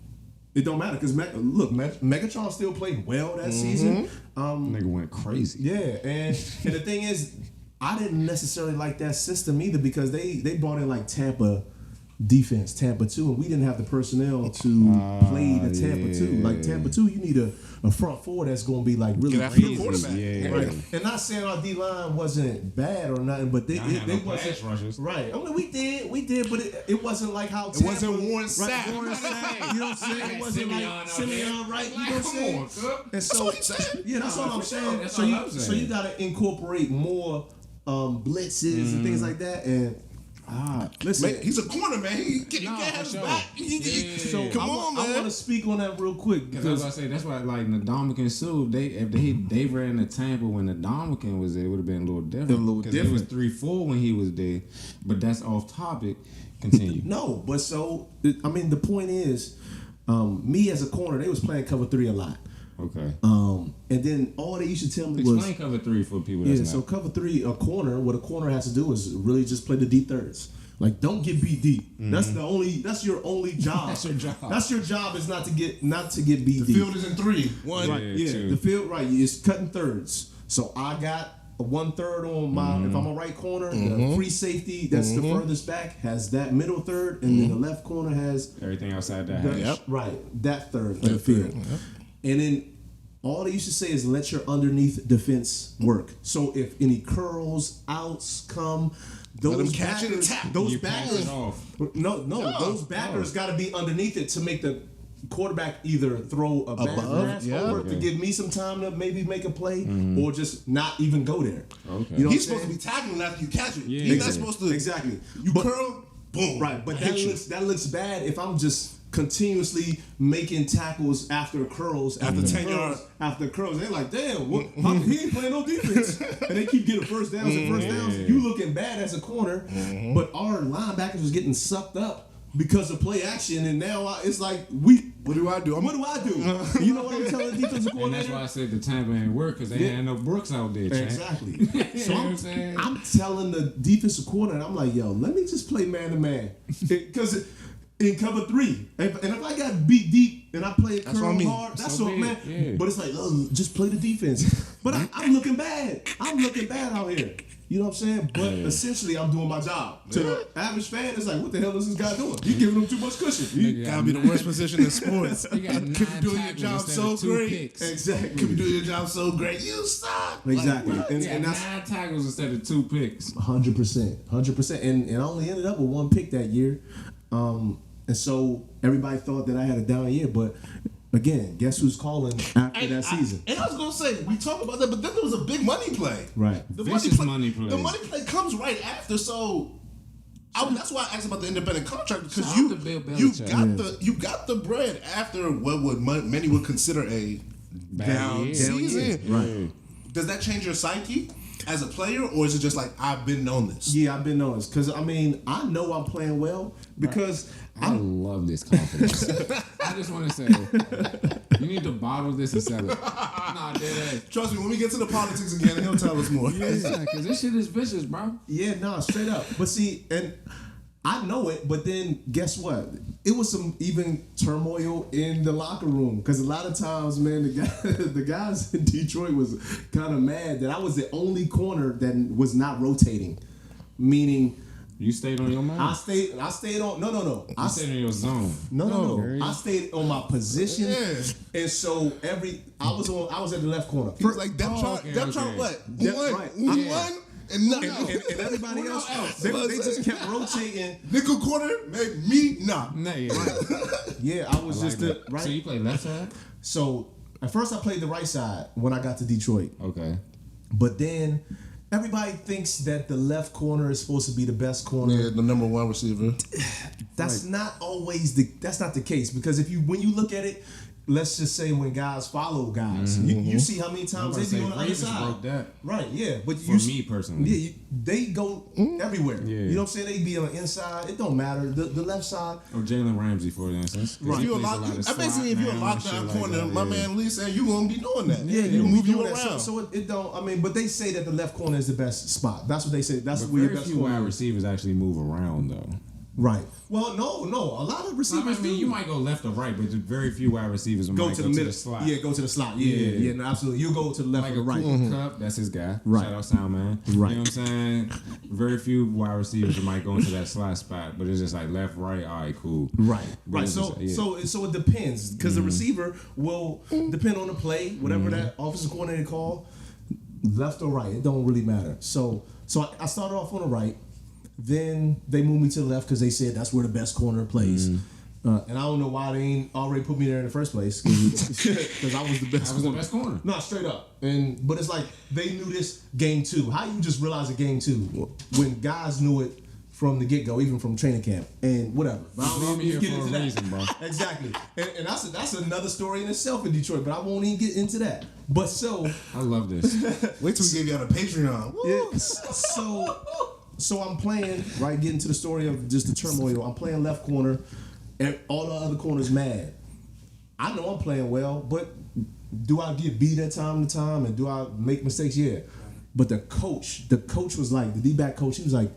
it don't matter because Megatron still played well that season. Nigga went crazy. Yeah, and the thing is, I didn't necessarily like that system either because they brought in like Tampa defense, Tampa 2, and we didn't have the personnel to play the Tampa 2. Like Tampa 2, you need a front four that's going to be like really Get after the crazy. quarterback. Yeah. Right. And not saying our D line wasn't bad or nothing, but they Pass wasn't rushers. right. I mean, we did, but it wasn't like how Tampa, wasn't Warren Sapp. Right, Warren Sapp, you know what I'm saying? It wasn't like Simeon, right? You know what I'm saying? And so, what he said. yeah, that's all I'm saying. That's So all you I'm saying. so you got to incorporate more blitzes and things like that. And listen, Man, he's a corner, man. He can't No, have for his sure. back. so Come I on, want man. to speak on that real quick Because I was because gonna say that's why like Ndamukong and Sue, they ran the Tampa when Ndamukong was there, it would have been a little different. It was 3-4 when he was there. But that's off topic. Continue. no, but so I mean the point is, me as a corner, they was playing cover 3 a lot. Okay. And then all they used to tell me was Explain cover 3 for people. yeah. That's So not. cover 3, a corner. What a corner has to do is really just play the deep thirds. Like, don't get beat deep. That's your only job. That's your job. That's your job is not to get beat The deep. field is in 3. 1. Yeah, Yeah, true. the field right is cutting thirds. So I got a 1/3 on my. If I'm a right corner, the free safety that's the furthest back has that middle third, and then the left corner has Everything outside that. the, hash. Yep. right that third of the field. And then all they used to say is let your underneath defense work. So if any curls, outs come, Let those them catch it and backers, tap. those You pass backers, it off. no, those backers got to be underneath it to make the quarterback either throw a bad Above, pass yeah. over to give me some time to maybe make a play, or just not even go there. Okay. You know He's what I'm supposed to be tackling after you catch it. Yeah. He's not Exactly. supposed to. Exactly. You But- curl, boom. Right, but I hit you. that looks bad if I'm just continuously making tackles after curls, after 10 curls, yards. after curls. They're like, damn, he ain't playing no defense, and they keep getting first downs and first downs. You looking bad as a corner, but our linebackers was getting sucked up because of play action, and now it's like What do I do? What do I do? You know what I'm telling the defensive And coordinator? that's why I said the Tampa ain't work because they Yeah. had no Brooks out there, Champ. Exactly. You So know what I'm saying? I'm telling the defensive coordinator, I'm like, yo, let me just play man to man. Because in cover 3, and if I got beat deep and I play That's curl what I mean. hard, that's So what be man. it, yeah. But it's like, just play the defense. But I'm looking bad. I'm looking bad out here. You know what I'm saying? But essentially, I'm doing my job. To the average fan, it's like, what the hell is this guy doing? He's giving them too much cushion. Nigga, Gotta be the worst position in sports. You got Could be 9 doing your tackles job instead so of 2 great. picks. Exactly. Could be doing your job so great. You suck. Exactly. Like, and, You got and that's 9 tackles instead of 2 picks. 100%. And I only ended up with 1 pick that year. And so everybody thought that I had a down year, but again, guess who's calling after that season? And I was gonna say we talk about that, but then there was a big money play. Right. The Vicious money play. The money play comes right after. So that's why I asked about the independent contractor because Shout you out to Bill Belichick. you got the bread after what would many would consider a down year. season. Right. Does that change your psyche as a player, or is it just like I've been on this? Yeah, I've been noticed because I mean I know I'm playing well because I love this confidence. I just want to say, you need to bottle this and sell it. Nah, dead Trust me, when we get to the politics again, he'll tell us more. ass. Yeah, because this shit is vicious, bro. yeah, no, straight up. But see, and I know it, but then guess what? It was some even turmoil in the locker room because a lot of times, man, the guys in Detroit was kind of mad that I was the only corner that was not rotating, meaning. You stayed on your mind. I stayed on. No. You stayed in your zone. No. I stayed on my position, Yeah. and so I was at the left corner. He's like depth chart, okay, depth chart. okay. What? Depth- One, right. one, and nothing else. And everybody Who else, they just kept rotating. Nickel corner, maybe me, nah. Nah, yeah. Yeah, I was Like just that. right. So you play left side? So at first I played the right side when I got to Detroit, Okay. but then everybody thinks that the left corner is supposed to be the best corner. Yeah, the number 1 receiver. That's not always that's not the case because when you look at it, let's just say when guys follow guys, you see how many times they be on the other Ravens side. broke that. Right, yeah, but For me personally. yeah, they go everywhere. Yeah. You know what I'm saying? They be on the inside. It don't matter. The left side. Or Jalen Ramsey, for instance. 'Cause If he you're a plays lock, lot of I basically, if you're a slot man lockdown and shit corner, like that, my yeah. man Lee saying you gonna be doing that. Yeah, you we move you doing that. around. So it don't. I mean, but they say that the left corner is the best spot. That's what they say. That's But where your very best few corner wide is. receivers actually move around, though. Right. Well, no. A lot of receivers I mean, you might go left or right, but very few wide receivers go might to go the to middle. the slot. Yeah, go to the slot. Yeah, no, absolutely. You go to the left Like or the right. Cooper Kupp, that's his guy. Right. Shout out Soundman. Right. You know what I'm saying? Very few wide receivers that might go into that slot spot, but it's just like left, right, all right, cool. Right. But Right. it's So just, yeah. so it depends because the receiver will depend on the play, whatever that offensive coordinator call, left or right. It don't really matter. So I started off on the right. Then they moved me to the left because they said that's where the best corner plays. And I don't know why they ain't already put me there in the first place because I was the best. I was the best corner. No, straight up. But it's like they knew this game 2. How you just realize a game 2 when guys knew it from the get go, even from training camp and whatever. But I don't brought me even here get for into a that. reason, bro. Exactly. And that's another story in itself in Detroit. But I won't even get into that. But so I love this. Wait till we give you on a Patreon. Woo. So I'm playing, right, getting to the story of just the turmoil. I'm playing left corner, and all the other corners mad. I know I'm playing well, but do I get beat at time to time, and do I make mistakes? Yeah. But the coach was like, the D-back coach, he was like,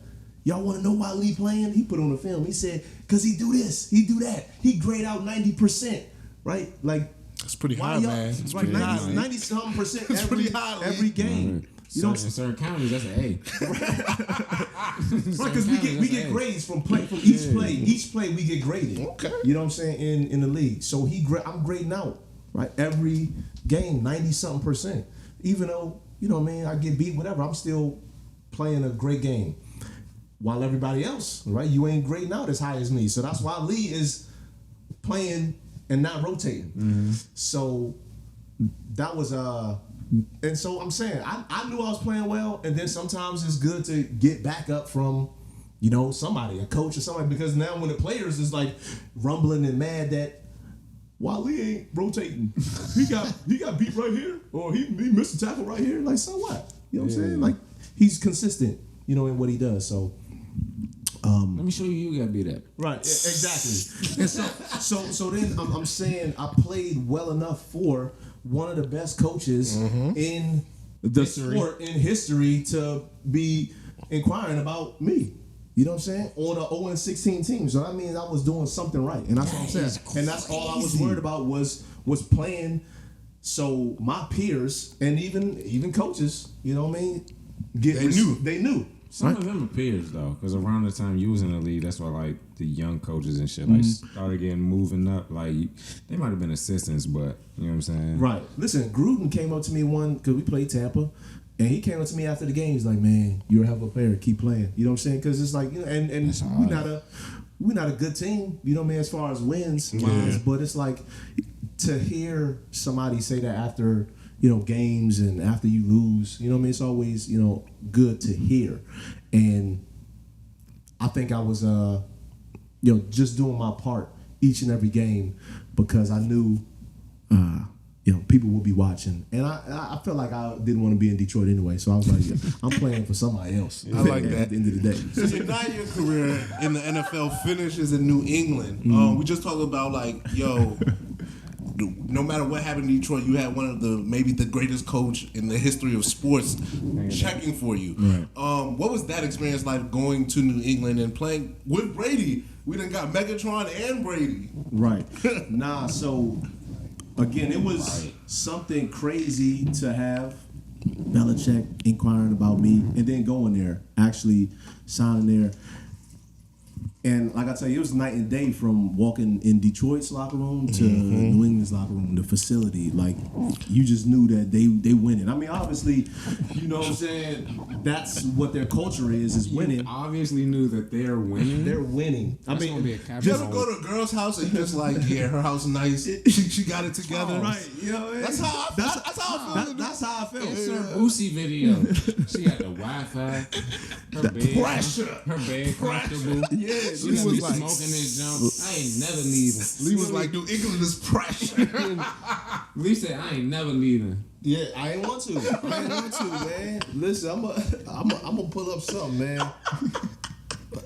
y'all want to know why Leigh playing? He put on the film. He said, because he do this, he do that. He grade out 90%, right? Like, That's pretty why high, y'all- man. It's Right, pretty high, man. 90-something percent It's pretty high, Leigh. every game. You know, In certain counties, that's an A. because we get grades from each play. Each play we get graded. Okay. You know what I'm saying in the league. So I'm grading out right every game 90-something%. Even though I mean I get beat, whatever. I'm still playing a great game. While everybody else, right, you ain't grading out as high as me. So that's why Leigh is playing and not rotating. So that was and so I'm saying I knew I was playing well, and then sometimes it's good to get back up from somebody, a coach or somebody, because now when the players is like rumbling and mad that why Leigh ain't rotating, he got beat right here, or he missed a tackle right here, like so what? You know what I'm saying? Like he's consistent, in what he does. So Let me show you got beat at. right, exactly. And so then I'm saying I played well enough for one of the best coaches in the sport in history to be inquiring about me. You know what I'm saying? On a 0-16 team. So that means I was doing something right. And that's what I'm saying. And that's all I was worried about was playing so my peers and even coaches, you know what I mean? They knew. Some of them are peers though, because around the time you was in the league, that's why like the young coaches and shit like started getting moving up. Like they might have been assistants, but you know what I'm saying? Right. Listen, Gruden came up to me because we played Tampa, and he came up to me after the game. He's like, "Man, you're a hell of a player. Keep playing." You know what I'm saying? Because it's like, and we're not a good team. You know what I mean? As far as wins, but it's like to hear somebody say that after games and after you lose, you know what I mean? It's always, good to hear. And I think I was, just doing my part each and every game because I knew, people would be watching. And I felt like I didn't want to be in Detroit anyway. So I was like, I'm playing for somebody else. I like that. At the end of the day. So now your career in the NFL finishes in New England. We just talked about no matter what happened in Detroit, you had one of maybe the greatest coach in the history of sports checking for you. Right. What was that experience like going to New England and playing with Brady? We done got Megatron and Brady. Right. So again, it was something crazy to have Belichick inquiring about me and then going there, actually signing there. And like I tell you, it was night and day from walking in Detroit's locker room to New England's locker room, the facility. Like, you just knew that they winning. I mean, obviously, you know what I'm saying? That's what their culture is winning. You obviously knew that they're winning. They're winning. That's gonna be a You capital. ever go to a girl's house and you just like, yeah, her house nice. She got it together. Right. You know what I mean? That's how I feel. That's how I felt. It's her Boosie video. She got the Wi-Fi. Her bed. pressure. Her bed comfortable. Yeah, She Leigh gonna was be like- smoking this jump. I ain't never leaving. Leigh was like, New England is pressure. Leigh said, I ain't never leaving. Yeah, I ain't want to. Man. Listen, I'm gonna pull up something, man.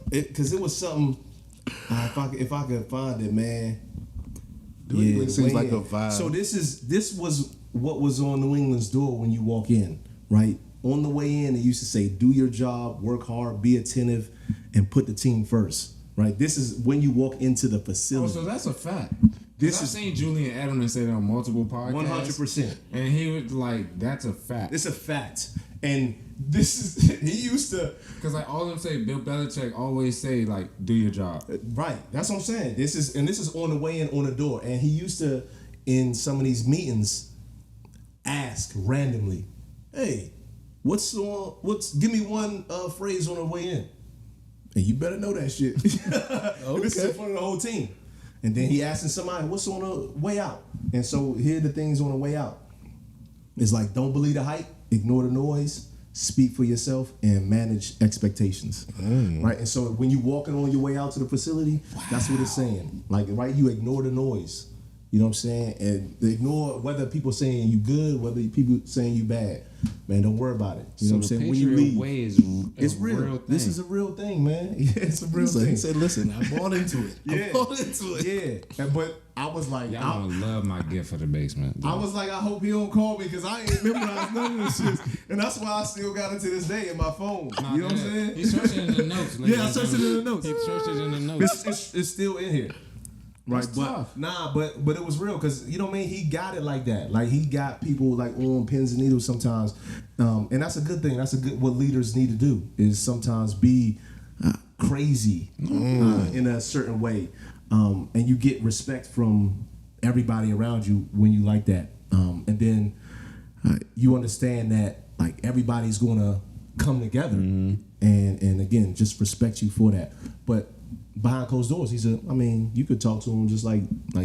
Because it was something. If I could find it, man. New England seems like a vibe. So this was what was on New England's door when you walk in, right? On the way in, they used to say, "Do your job, work hard, be attentive, and put the team first." right? This is when you walk into the Oh, facility. so that's a fact. This I've is seen Julian Edelman say that on multiple podcasts. 100%. And he was like, that's a fact. It's a fact. And this is, he used to, Because like all of them say, Bill Belichick always say like, do your job. right, that's what I'm saying. This is on the way in on the door. And he used to, in some of these meetings, ask randomly, hey, give me one phrase on the way in. And you better know that shit. Okay. This is in front of the whole team. And then he asking somebody, what's on the way out? And so here are the things on the way out. It's like, don't believe the hype, ignore the noise, speak for yourself, and manage expectations. Right? And so when you walking on your way out to the facility, that's what it's saying. Like, right, you ignore the noise. You know what I'm saying? And ignore whether people saying you good, whether people saying you bad. Man, don't worry about it. You know what I'm saying? When you leave, way is it's a real. thing. This is a real thing, man. Yeah, it's a real thing. He said, listen, I bought into it. I bought into it. Yeah. But I was like, Y'all gonna love my gift for the basement. I was like, I hope he don't call me because I ain't memorized none of this shit. And that's why I still got it to this day in my phone. Nah, you know what I'm saying? He searched it in the notes. Yeah, I searched it in the notes. He searched it in the notes. It's still in here. Right, That's but tough. but it was real because you know what I mean. He got it like that. Like he got people like on pins and needles sometimes, and that's a good thing. That's a good what leaders need to do is sometimes be crazy in a certain way, and you get respect from everybody around you when you like that, and then you understand that like everybody's gonna come together, and again just respect you for that, but. Behind closed doors, you could talk to him just like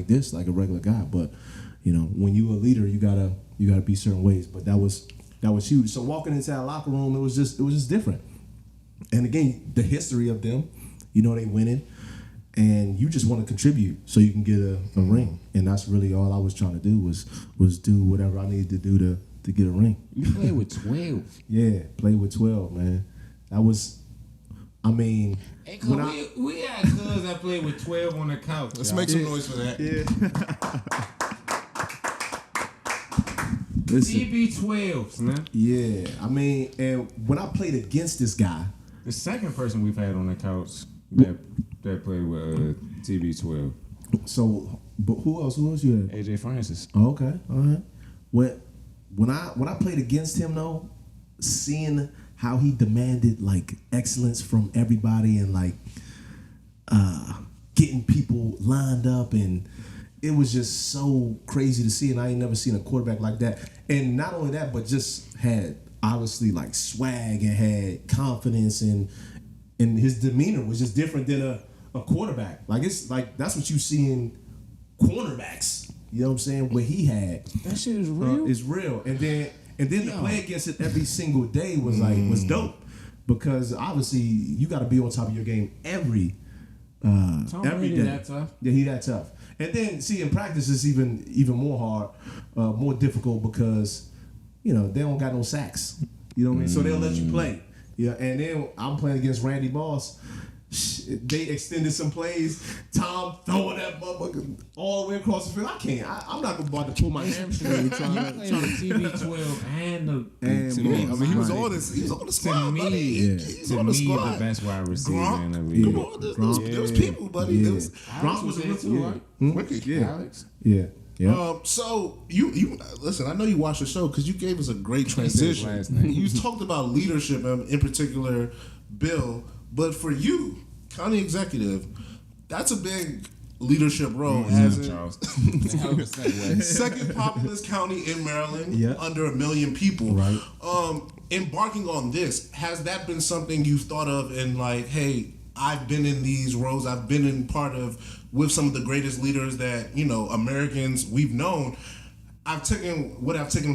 this, like a regular guy. But you know, when you a leader, you gotta be certain ways. But that was huge. So walking into that locker room, it was just different. And again, the history of them, you know, they winning, and you just want to contribute so you can get a ring. And that's really all I was trying to do was do whatever I needed to do to get a ring. You play with 12. Yeah, play with 12, man. That was. I mean, Hey, we had cuz that played with 12 on the couch. Let's y'all. make some noise for that. Yeah. Listen, TB12s, man. yeah, I mean, and when I played against this guy, The second person we've had on the couch that played with TB12. so but who else you had? AJ Francis. Oh, okay, all right. When I played against him though, seeing how he demanded like excellence from everybody and like getting people lined up, and it was just so crazy to see, and I ain't never seen a quarterback like that. And not only that, but just had obviously like swag and had confidence, and his demeanor was just different than a quarterback. Like it's like that's what you see in cornerbacks. You know what I'm saying? What he had. That shit is real. It's real. And then to play against it every single day was dope, because obviously you got to be on top of your game every day. That tough. Yeah, he that tough. And then see in practice it's even more hard, more difficult because you know they don't got no sacks. You know what I mean? So they'll let you play. Yeah, and then I'm playing against Randy Moss. They extended some plays. Tom throwing that motherfucker all the way across the field. I'm not about to pull my hamstring trying to. TB12 and He was on the squad, to me, buddy. He's to on the me, squad. the best wide receiver Gronk, in the league. come on, there was people, buddy. Yeah. There was Gronk was a there rookie. too, right? rookie. Yeah. Alex. Yeah. Yeah. So you listen. I know you watched the show because you gave us a great Say his transition. last name. You talked about leadership, in particular, Bill. But for you, county executive, that's a big leadership role. As in, Charles. Hell of a segue. second populous county in Maryland, Yeah. under 1 million people. Right. Embarking on this, has that been something you've thought of in like, hey, I've been in these roles, I've been in part of with some of the greatest leaders that, Americans we've known. I've taken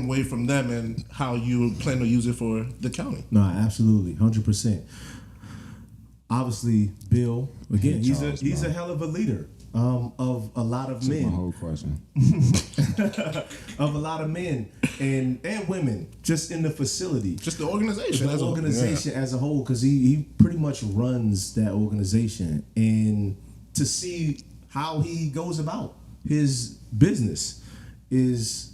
away from them and how you plan to use it for the county. No, absolutely, 100%. Obviously, Bill. Again, Charles, he's a hell of a leader of a lot of men. My whole question. Of a lot of men and women just in the facility. Just the organization. The organization as a whole, because he pretty much runs that organization. And to see how he goes about his business is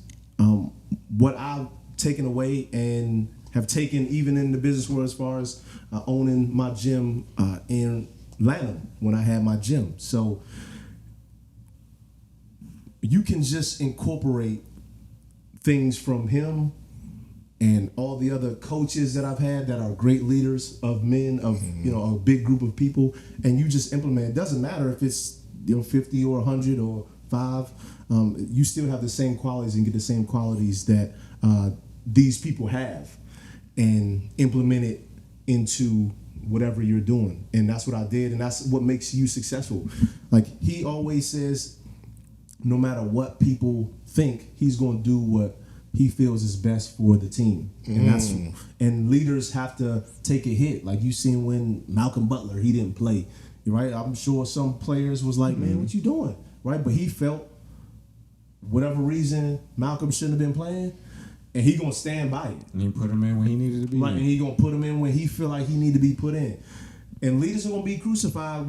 what I've taken away and have taken even in the business world as far as owning my gym in Lanham when I had my gym. So you can just incorporate things from him and all the other coaches that I've had that are great leaders of men, of a big group of people, and you just implement. It doesn't matter if it's 50 or 100 or 5. You still have the same qualities and get the same qualities that these people have, and implement it into whatever you're doing. And that's what I did, and that's what makes you successful. Like he always says, no matter what people think, he's going to do what he feels is best for the team. And leaders have to take a hit. Like you seen when Malcolm Butler, he didn't play, right? I'm sure some players was like, man, what you doing, right? But he felt whatever reason Malcolm shouldn't have been playing, and he gonna stand by it. And he put him in when he needed to be right, in. And he gonna put him in when he feel like he need to be put in. And leaders are gonna be crucified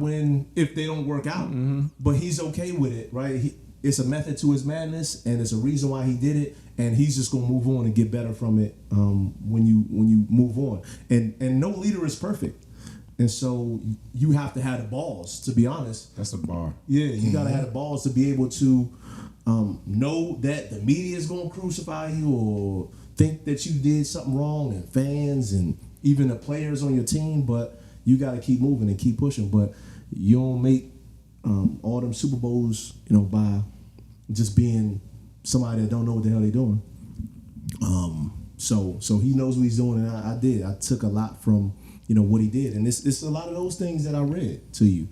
if they don't work out. But he's okay with it, right? It's a method to his madness, and it's a reason why he did it. And he's just gonna move on and get better from it when you move on. And no leader is perfect, and so you have to have the balls. To be honest, That's a bar. yeah, you gotta have the balls to be able to know that the media is gonna crucify you or think that you did something wrong, and fans and even the players on your team. But you gotta keep moving and keep pushing. But you don't make all them Super Bowls, by just being somebody that don't know what the hell they're doing. So he knows what he's doing, and I did. I took a lot from what he did, and it's a lot of those things that I read to you.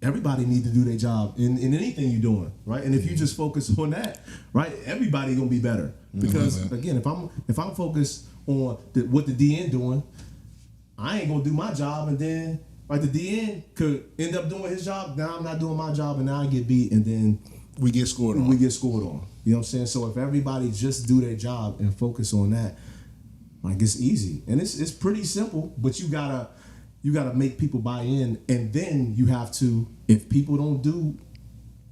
Everybody needs to do their job in anything you're doing, right? And if you just focus on that, right, everybody gonna be better. Because again, if I'm focused on what the DN doing, I ain't gonna do my job, and then the DN could end up doing his job. Now I'm not doing my job, and now I get beat, and then We get scored on. You know what I'm saying? So if everybody just do their job and focus on that, it's easy. And it's pretty simple, but you gotta make people buy in, and then you have to, if people don't do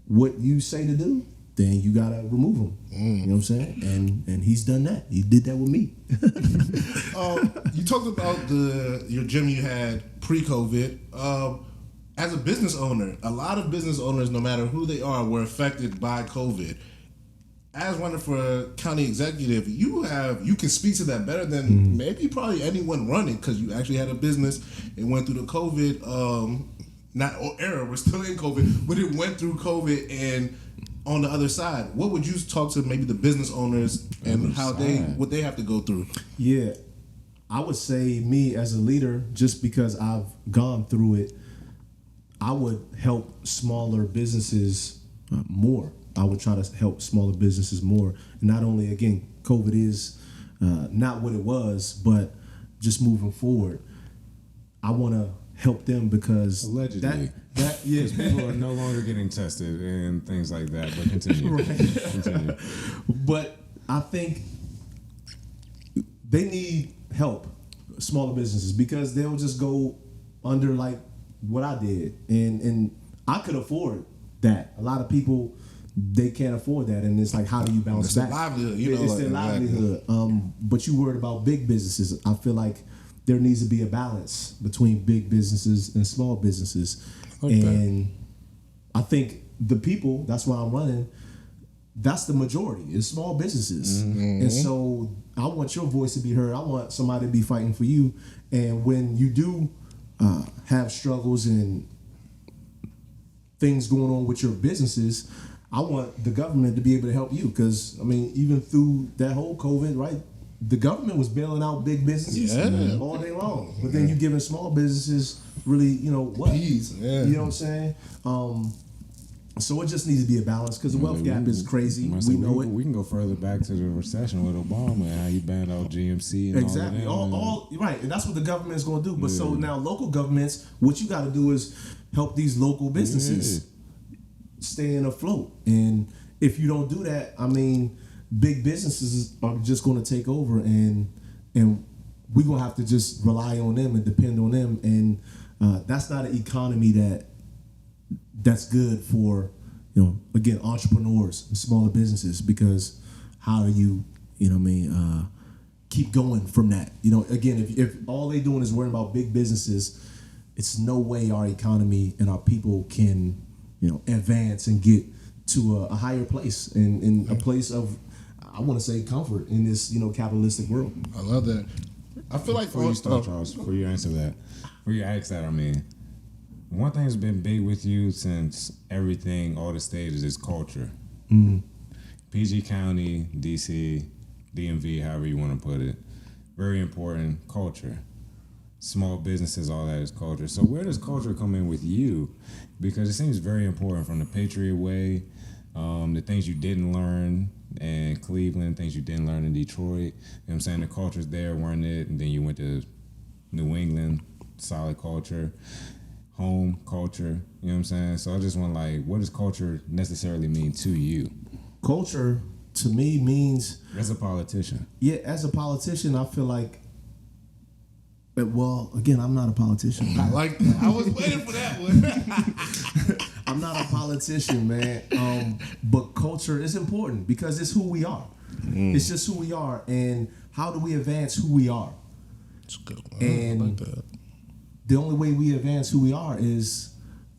what you say to do, then you gotta remove them. You know what I'm saying? And he's done that. He did that with me. You talked about your gym you had pre-COVID. As a business owner, a lot of business owners, no matter who they are, were affected by COVID. As running for a county executive, you can speak to that better than maybe probably anyone running, because you actually had a business and went through the COVID era. We're still in COVID, but it went through COVID. And on the other side, what would you talk to maybe the business owners and what they have to go through? Yeah, I would say me as a leader, just because I've gone through it, I would help smaller businesses more. I would try to help smaller businesses more. And not only, again, COVID is not what it was, but just moving forward, I want to help them because allegedly, because people are no longer getting tested and things like that. But continue. Continue. But I think they need help, smaller businesses, because they'll just go under like what I did, and I could afford that. A lot of people, they can't afford that, and it's like, how do you bounce back? It's their livelihood, It's their livelihood. But you worried about big businesses. I feel like there needs to be a balance between big businesses and small businesses. Okay. And I think the people, that's why I'm running, that's the majority, is small businesses. And so I want your voice to be heard. I want somebody to be fighting for you. And when you do have struggles and things going on with your businesses, I want the government to be able to help you, because even through that whole COVID, right, the government was bailing out big businesses all day long, but then you giving small businesses really, what? Peace, You know what I'm saying? So it just needs to be a balance, because the wealth gap is crazy. We know it. We can go further back to the recession with Obama and how he banned out GMC and exactly. all Right, and that's what the government is going to do. But so now local governments, what you got to do is help these local businesses staying afloat. And if you don't do that, big businesses are just going to take over, and we're going to have to just rely on them and depend on them. And that's not an economy that's good for, again, entrepreneurs and smaller businesses, because how are you, keep going from that. You know, again, if all they doing is worrying about big businesses, it's no way our economy and our people can, you know, advance and get to a higher place and a place of, I want to say, comfort in this, you know, capitalistic world. I love that. I feel like Before you start, Charles, before you answer that, before you ask that, I mean, one thing that's been big with you since everything, all the stages, is culture. PG County, DC, DMV, however you want to put it, very important culture. Small businesses, all that is culture. So where does culture come in with you? Because it seems very important, from the Patriot Way, the things you didn't learn in Cleveland, things you didn't learn in Detroit. You know what I'm saying? The cultures there weren't it. And then you went to New England, solid culture, home culture. You know what I'm saying? So I just want, like, what does culture necessarily mean to you? Culture, to me, means... As a politician. Yeah, as a politician, I feel like... Well, again, I'm not a politician. I like that. I was waiting for that one. I'm not a politician, man. But culture is important because it's who we are. It's just who we are. And how do we advance who we are? It's good. And I like that. The only way we advance who we are is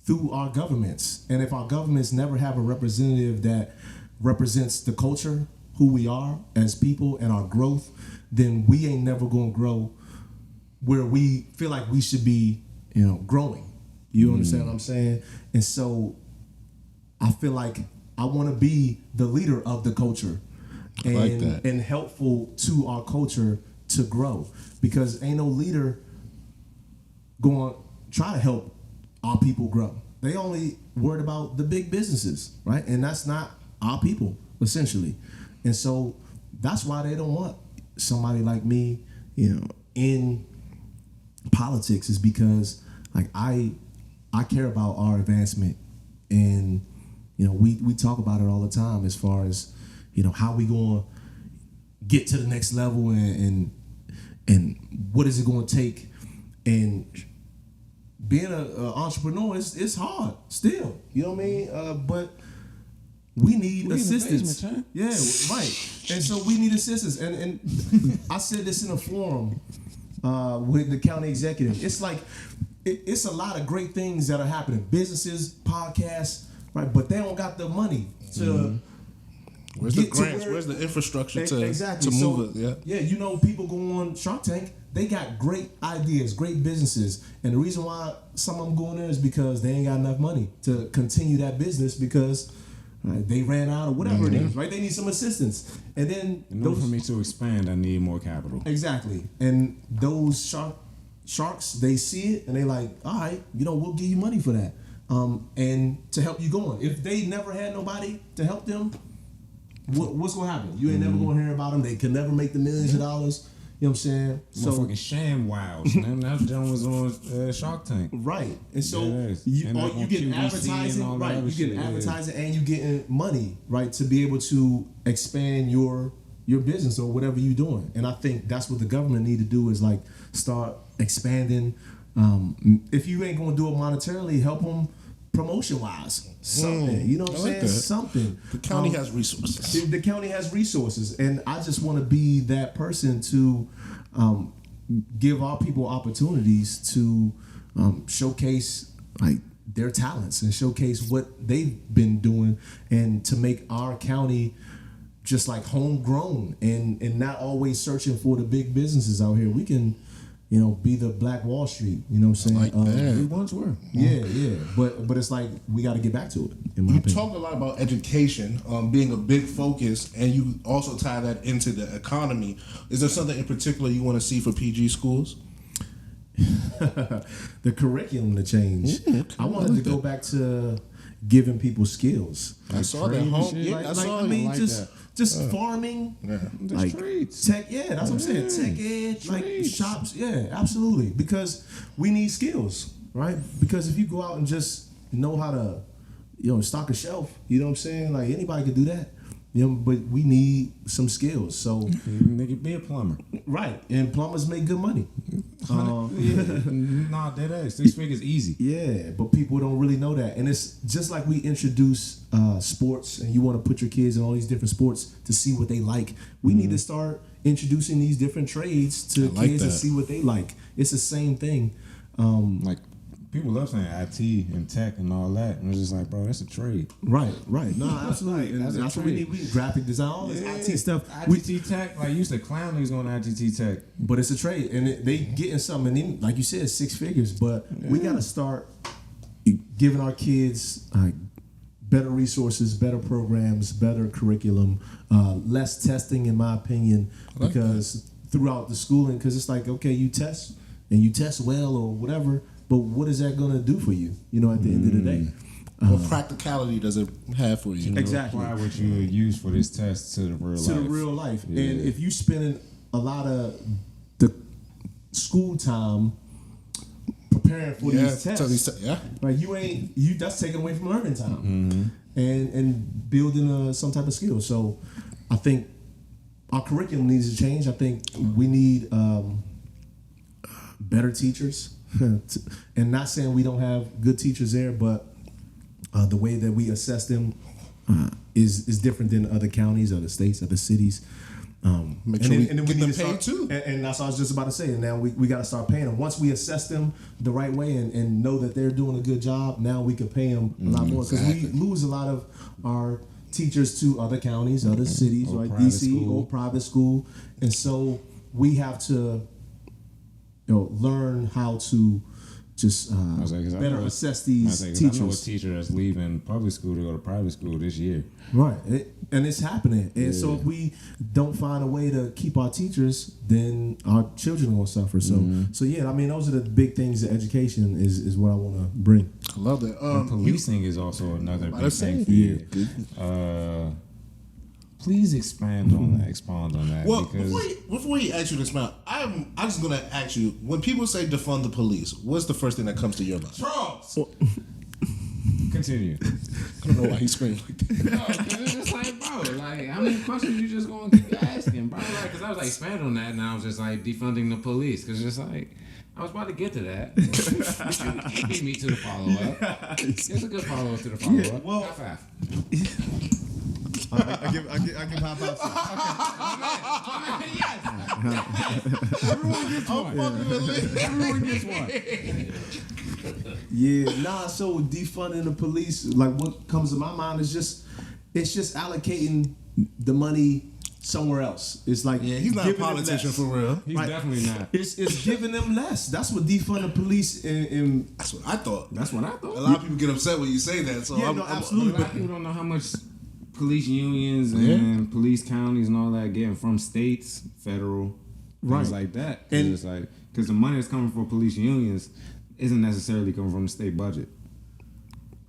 through our governments. And if our governments never have a representative that represents the culture, who we are as people, and our growth, then we ain't never going to grow where we feel like we should be, you know, growing. You understand what I'm saying? And so I feel like I want to be the leader of the culture and, like that. And helpful to our culture to grow, because ain't no leader going to try to help our people grow. They only worried about the big businesses, right? And that's not our people, essentially. And so that's why they don't want somebody like me, you know, in politics, is because, like, I care about our advancement, and, you know, we talk about it all the time as far as, you know, how we going to get to the next level and what is it going to take. And being an entrepreneur it's hard still, you know what I mean? But we need assistance. Basement, yeah, right. And so we need assistance. And I said this in a forum with the county executive. It's like it's a lot of great things that are happening. Businesses, podcasts, right? But they don't got the money to. Where's the grants? Where's the infrastructure to move it? Yeah, you know, people go on Shark Tank. They got great ideas, great businesses, and the reason why some of them go in there is because they ain't got enough money to continue that business because they ran out or whatever it is, right? They need some assistance, and then in order for me to expand, I need more capital. Exactly, and those sharks, they see it and they like, all right, you know, we'll give you money for that, and to help you going. If they never had nobody to help them, what's gonna happen? You ain't never gonna hear about them. They can never make the millions of dollars. You know what I'm saying? So fucking sham wows. Man, that John was on Shark Tank. Right. And so you on get QVC advertising, and all that right? other You get shit, advertising and you getting money, right, to be able to expand your business or whatever you're doing. And I think that's what the government need to do, is like start expanding. If you ain't gonna do it monetarily, help them promotion wise. Something. You know what I'm saying? That. Something. The county has resources. The county has resources, and I just want to be that person to give our people opportunities to showcase like their talents and showcase what they've been doing, and to make our county just like homegrown and not always searching for the big businesses out here. We can, you know, be the Black Wall Street. You know what I'm saying? Like that. We once were. Yeah. But it's like we got to get back to it. In my You opinion. talk a lot about education being a big focus, and you also tie that into the economy. Is there something in particular you want to see for PG schools? The curriculum to change. I wanted to go back to giving people skills. I saw that home. Yeah, I saw it. Just farming, like trades. tech. Yeah, that's what I'm saying. Tech ed, like shops. Yeah, absolutely. Because we need skills, right? Because if you go out and just know how to, you know, stock a shelf, you know what I'm saying? Like anybody could do that. You know, but we need some skills. So Nigga, be a plumber. right, and plumbers make good money. Nah, dead ass. 6 figures easy. Yeah, but people don't really know that. And it's just like we introduce sports and you want to put your kids in all these different sports to see what they like. We need to start introducing these different trades to kids and see what they like. It's the same thing. Like, people love saying IT and tech and all that. And it's just like, bro, that's a trade. Right. No, absolutely. And that's what we need. We need graphic design, all this IT stuff. ITT tech, like, you used to clown niggas going to ITT tech. But it's a trade. And they getting something, and like you said, 6 figures. But we got to start giving our kids better resources, better programs, better curriculum, less testing, in my opinion, because throughout the schooling, because it's like, okay, you test and you test well or whatever, but what is that going to do for you, at the end of the day? What practicality does it have for you? Exactly. Apply what you would use for this test to the real life. To the real life. Yeah. And if you spending a lot of the school time preparing for these tests, like that's taken away from learning time and building some type of skill. So I think our curriculum needs to change. I think we need better teachers. And not saying we don't have good teachers there, but the way that we assess them is different than other counties, other states, other cities. Make sure we get them paid too. And that's what I was just about to say. And now we got to start paying them. Once we assess them the right way and know that they're doing a good job, now we can pay them a lot more. Because we lose a lot of our teachers to other counties, other cities, or like private DC school. or private school. And so we have to learn how to just better assess these teachers. I know a teacher that's leaving public school to go to private school this year. Right, and it's happening. And so if we don't find a way to keep our teachers, then our children will suffer. So, yeah, I mean, those are the big things. That education is what I want to bring. I love that. And policing is also another big thing for you. Please expound on that. Well, because before you ask you to expound, I'm just gonna ask you: when people say defund the police, what's the first thing that comes to your mind? Charles. Continue. I don't know why he screamed like that. No, because it's just like, bro, like, how many questions you just gonna keep asking, bro? Like, because I was like, expand on that, and I was just like, defunding the police, because it's just like, I was about to get to that. You beat me to the follow-up. It's a good follow-up to the follow-up. Yeah, well, high five. I give high five. Yes. Everyone gets one. Everyone gets one. Yeah, so defunding the police, like what comes to my mind is just allocating the money somewhere else. It's like he's not a politician for real. He's definitely not. It's giving them less. That's what defund the police and That's what I thought. That's what I thought. A lot of people get upset when you say that. So absolutely. A lot of people don't know how much police unions and police counties and all that getting from states, federal, things like that. And it's like, because the money that's coming from police unions isn't necessarily coming from the state budget.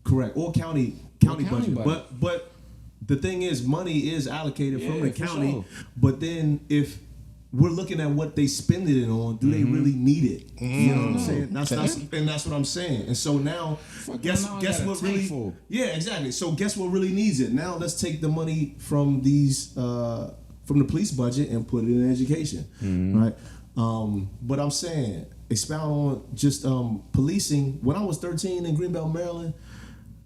Correct. Or county budget. But the thing is, money is allocated from the county. Sure. But then if we're looking at what they spend it on, do they really need it? You know what I'm saying? That's what I'm saying. And so now, guess what really? Yeah, exactly. So guess what really needs it? Now let's take the money from these from the police budget and put it in education, right? But I'm saying, expound on just policing. When I was 13 in Greenbelt, Maryland,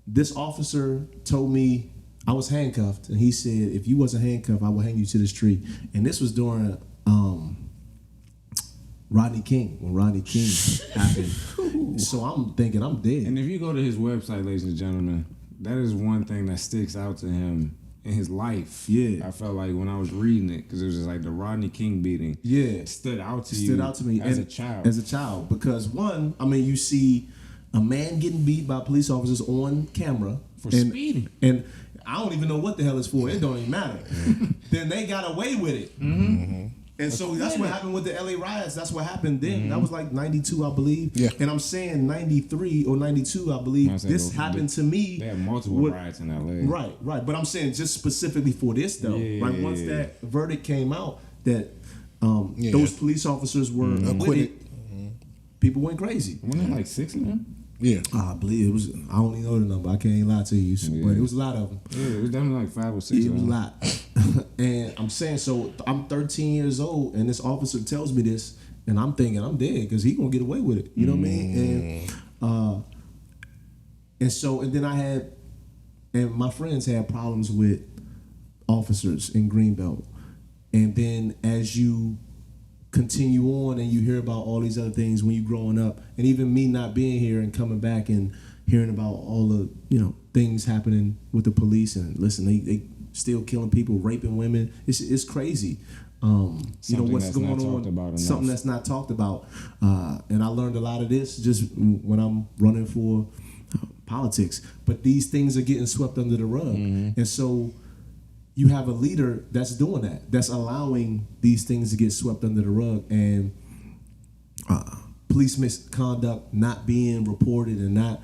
this officer told me I was handcuffed, and he said, if you wasn't handcuffed, I would hang you to this tree. And this was during Rodney King, when Rodney King happened. So I'm thinking I'm dead. And if you go to his website, ladies and gentlemen, that is one thing that sticks out to him in his life. Yeah. I felt like when I was reading it, because it was just like the Rodney King beating. Yeah. Stood out to me as a child. As a child. Because one, I mean, you see a man getting beat by police officers on camera. For speeding. And I don't even know what the hell it's for. It don't even matter. Then they got away with it. And so that's what happened with the LA riots. That's what happened then. That was like 92, I believe. Yeah. And I'm saying 93 or 92, I believe. This happened to me. They had multiple riots in LA. Right. But I'm saying just specifically for this, though. Right. Once that verdict came out that those police officers were acquitted, people went crazy. Wasn't it like 6 of them? Yeah. I believe it was. I don't even know the number. I can't lie to you. But it was a lot of them. Yeah, it was definitely like 5 or 6 It of was a them. lot. And I'm saying, so I'm 13 years old, and this officer tells me this, and I'm thinking I'm dead because he gonna get away with it. You know what I mean? And then my friends had problems with officers in Greenbelt. And then as you continue on and you hear about all these other things when you're growing up, and even me not being here and coming back and hearing about all the, things happening with the police, and listen, they still killing people, raping women. It's crazy. What's going on? Something that's not talked about. And I learned a lot of this just when I'm running for politics. But these things are getting swept under the rug. And so you have a leader that's doing that, that's allowing these things to get swept under the rug, and police misconduct not being reported and not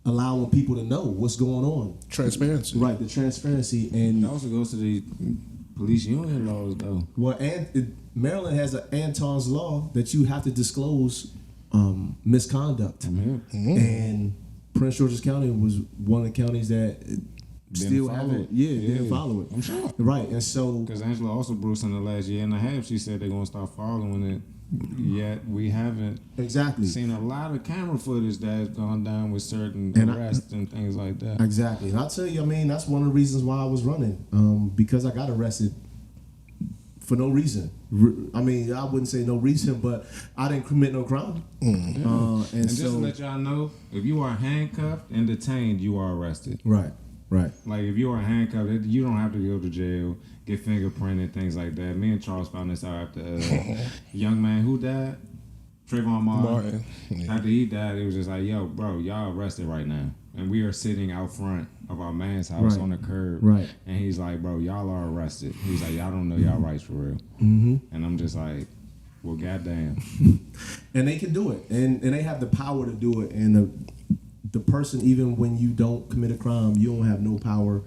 allowing people to know what's going on. Transparency. Right, the transparency. And it also goes to the police union laws, though. Well, Maryland has an Anton's law that you have to disclose misconduct. And Prince George's County was one of the counties that still have it. Didn't follow it. I'm sure. Right, and so... Because Angela also, Bruce, in the last year and a half, she said they're going to start following it. Yet we haven't seen a lot of camera footage that has gone down with certain arrests and things like that. Exactly. And I'll tell you, that's one of the reasons why I was running. Because I got arrested for no reason. I wouldn't say no reason, but I didn't commit no crime. And just to let y'all know, if you are handcuffed and detained, you are arrested. Right. Like if you are handcuffed, you don't have to go to jail, get fingerprinted, things like that. Me and Charles found this out after young man who died, Trayvon Martin. After he died, it was just like, yo, bro, y'all arrested right now. And we are sitting out front of our man's house on the curb. Right. And he's like, bro, y'all are arrested. He's like, y'all don't know y'all rights for real. And I'm just like, well, goddamn. And they can do it. And they have the power to do it. And the person, even when you don't commit a crime, you don't have no power.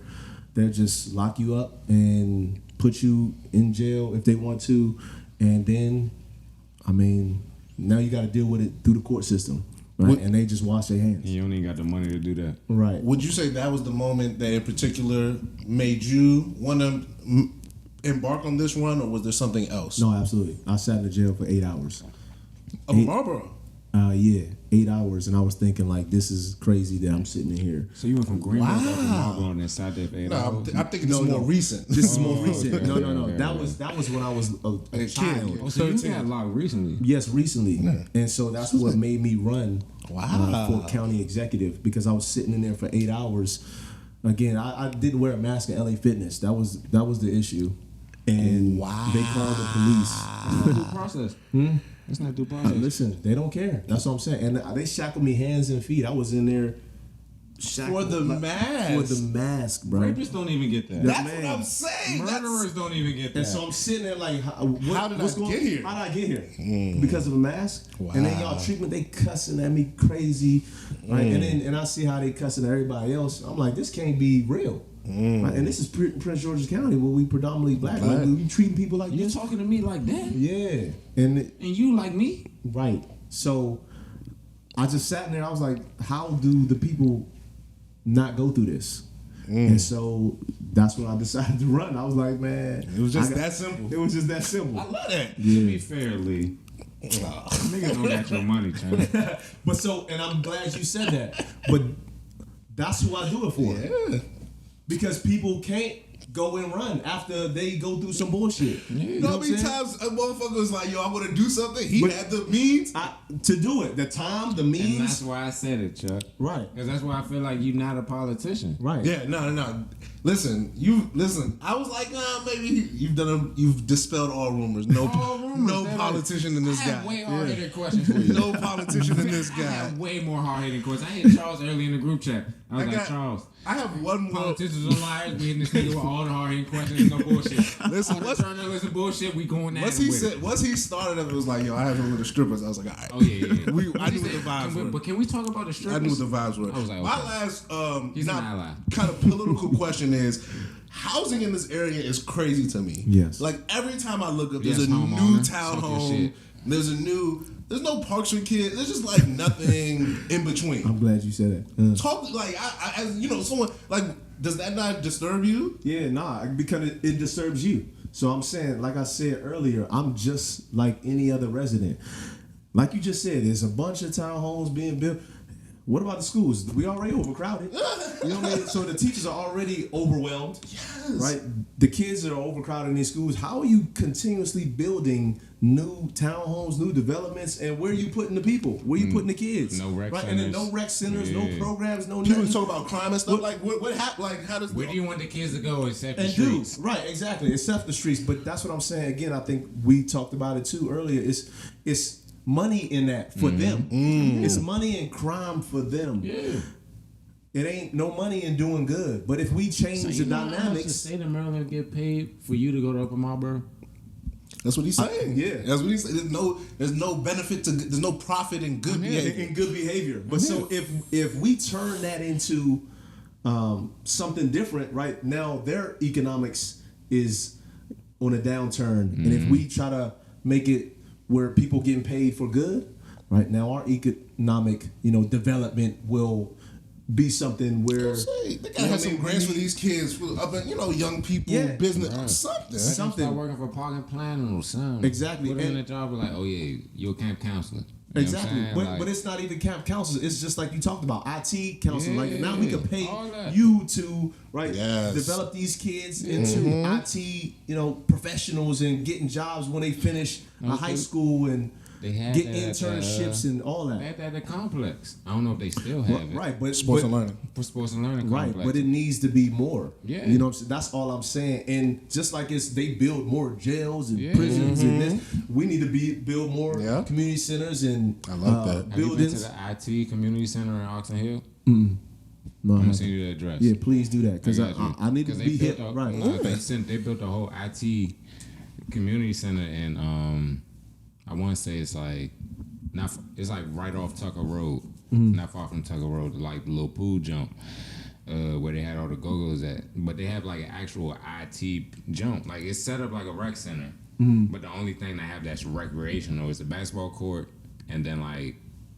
They'll just lock you up and put you in jail if they want to. And then, now you got to deal with it through the court system. Right? And they just wash their hands. You don't even got the money to do that. Right. Would you say that was the moment that in particular made you want to embark on this run, or was there something else? No, absolutely. I sat in the jail for 8 hours. Marlboro? 8 hours, and I was thinking like, this is crazy that I'm sitting in here. So you went from Greenbelt to Marlboro and then sat there for 8 hours? I'm thinking this is more recent. This is more recent. No. That was when I was a child. Oh, so you got locked recently? Yes, recently. And so that's what made me run for county executive, because I was sitting in there for 8 hours. Again, I didn't wear a mask at LA Fitness. That was the issue. And they called the police. It's not due process. It's not due process. Listen, they don't care. That's what I'm saying. And they shackled me hands and feet. I was in there for the mask. For the mask, bro. Rapists don't even get that. That's what I'm saying. Murderers don't even get that. And so I'm sitting there like, how did I get here? How did I get here? Because of a mask? Wow. And then y'all treatment, they cussing at me crazy. Right? And I see how they cussing at everybody else. I'm like, this can't be real. Right? And this is Prince George's County, where we predominantly black. Like, we treating people like this. You talking to me like that? Yeah. And you like me? Right. So I just sat in there. I was like, how do the people not go through this? And so that's when I decided to run. I was like, man, it was just that simple. It was just that simple. I love that. Yeah. To be fair, Lee, niggas don't got your money, Chad. But and I'm glad you said that. But that's who I do it for. Yeah. Because people can't go and run after they go through some bullshit. Yeah. You know how many times a motherfucker was like, yo, I want to do something? He had the means to do it. The time, the means. And that's why I said it, Chuck. Right. Because that's why I feel like you're not a politician. Right. Yeah, no. Listen. I was like, maybe you've dispelled all rumors. No politician in this guy. I have way hard-hitting questions for you. No politician in this guy. I have way more hard-hitting questions. I hit Charles early in the group chat. I was like, Charles, I have one more. Politicians are liars. We in this nigga with all the hard-hitting questions. No bullshit. Listen, all the journalism bullshit. We going at it. Once he started it was like, yo, I have him with the strippers. I was like, all right. Oh yeah. I knew what the vibes were. But can we talk about the strippers? I knew what the vibes were. I was like, okay. My last he's an ally. kind of political question is, housing in this area is crazy to me. Yes. Like every time I look up, there's a new townhome. There's no Parks for Kids. There's just like nothing in between. I'm glad you said that. Talk like as someone like, does that not disturb you? Yeah, nah, because it disturbs you. So I'm saying, like I said earlier, I'm just like any other resident. Like you just said, there's a bunch of townhomes being built. What about the schools? We already overcrowded. You know what I mean? So the teachers are already overwhelmed, right? The kids are overcrowded in these schools. How are you continuously building new townhomes, new developments, and where are you putting the people? Where are you putting the kids? No rec And then centers. no rec centers, no programs, no People nothing. talk about crime and stuff. Like what happened? Like how does Where do you want the kids to go except the And streets? dudes, right, exactly. Except the streets. But that's what I'm saying. Again, I think we talked about it too earlier. It's money in that for them. It's money and crime for them. Yeah. It ain't no money in doing good. But if we change So the you know how much the dynamics, state of Maryland get paid for you to go to Upper Marlboro? That's what he's saying. yeah. That's what he's saying. There's no benefit to. There's no profit in good behavior. in good behavior. But so if we turn that into something different, right now their economics is on a downturn, and if we try to make it where people getting paid for good, right now our economic development will be something where They gotta have some grants for these kids, for young people, business, something. Start working for parking planning or something. Exactly. Put in And- a job like, oh yeah, you're a camp counselor. You know Exactly, what I'm saying? but it's not even camp counselors. It's just like you talked about IT counselors. Like now we can pay all that. you to Yes. develop these kids into IT professionals and getting jobs when they finish high school and They had get that, internships and all They that. had that at the complex. I don't know if they still have it. Right, but Sports and learning. For sports and learning Right, complex. but it needs to be more. Yeah. You know what I'm saying? That's all I'm saying. And just like they build more jails and Yeah. prisons and this, we need to build more Yeah. community centers and I love that. Have you been to buildings. the IT community center in Oxon Hill? No, I'm I gonna haven't. send you the address. Yeah, please do that because got you. I need to 'Cause be they hit built right. They built a whole IT community center in I want to say it's like it's like right off Tucker Road, not far from Tucker Road, like the little pool jump. Where they had all the go-go's at, but they have like an actual IT jump. Like it's set up like a rec center, but the only thing they have that's recreational is the basketball court, and then like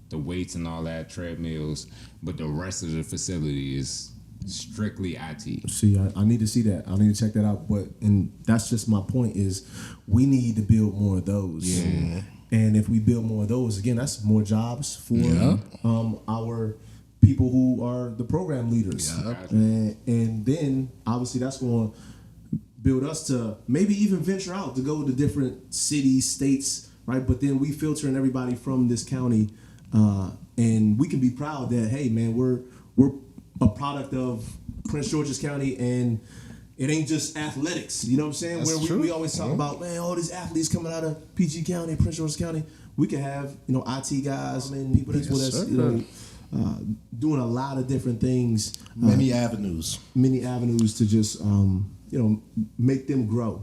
the weights and all that, treadmills. But the rest of the facility is strictly IT. See, I need to see that. I need to check that out. And that's just my point is we need to build more of those. Yeah. And if we build more of those, again, that's more jobs for Yeah. our people who are the program leaders. Yeah. And then obviously that's going to build us to maybe even venture out to go to different cities, states, right? But then we filtering everybody from this county, and we can be proud that hey, man, we're a product of Prince George's County, and it ain't just athletics. You know what I'm saying? That's Where true. we always talk about, man, all these athletes coming out of PG County, Prince George's County. We can have IT guys and people Yes, that's sir. doing a lot of different things, Many avenues. many avenues to just make them grow.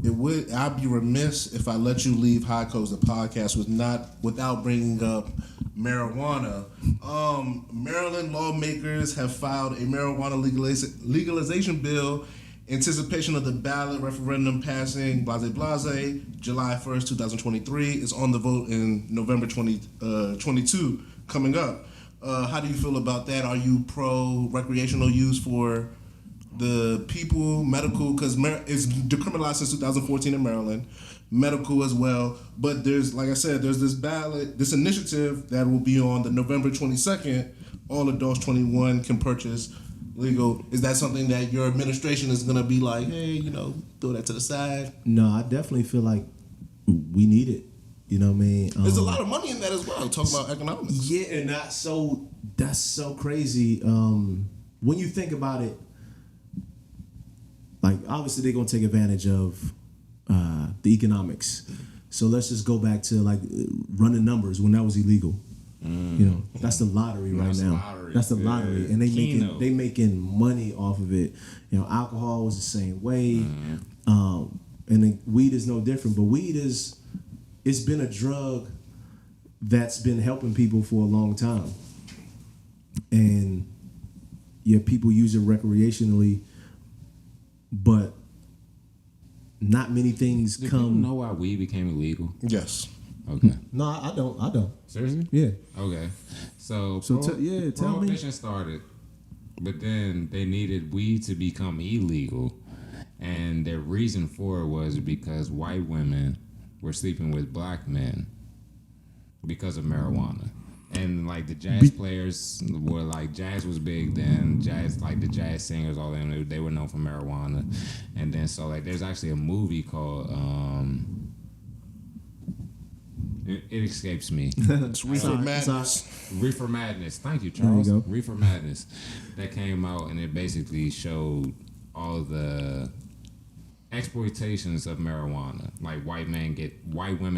I'd be remiss if I let you leave High Coast the podcast without bringing up marijuana. Maryland lawmakers have filed a marijuana legalization bill in anticipation of the ballot referendum passing blase July 1st, 2023. It's on the vote in November 2022 coming up. How do you feel about that? Are you pro recreational use for the people, medical, because it's decriminalized since 2014 in Maryland, medical as well. But there's, like I said, there's this initiative that will be on the November 22nd. All adults 21 can purchase legal. Is that something that your administration is going to be like, hey, throw that to the side? No, I definitely feel like we need it. You know what I mean? There's a lot of money in that as well. Talk about economics. Yeah, and that's so crazy. When you think about it, like obviously they're gonna take advantage of the economics. So let's just go back to like running numbers when that was illegal. That's the lottery right That's now. lottery. That's the lottery, Yeah. and Keno. they making money off of it. Alcohol was the same way, and then weed is no different. But weed it's been a drug that's been helping people for a long time, and people use it recreationally, but not many things Do people come. know why weed became illegal? Yes. Okay. No, I don't. Seriously? Yeah. Okay. So tell me. Prohibition started, but then they needed weed to become illegal, And their reason for it was because white women were sleeping with black men because of marijuana. And like the jazz players were like, jazz was big then. Jazz, like the jazz singers, all them, they were known for marijuana. And then so like there's actually a movie called it escapes me. It's Reefer Madness. Reefer Madness. Thank you, Charles. There you go. Reefer Madness. That came out and it basically showed all the exploitations of marijuana. Like white women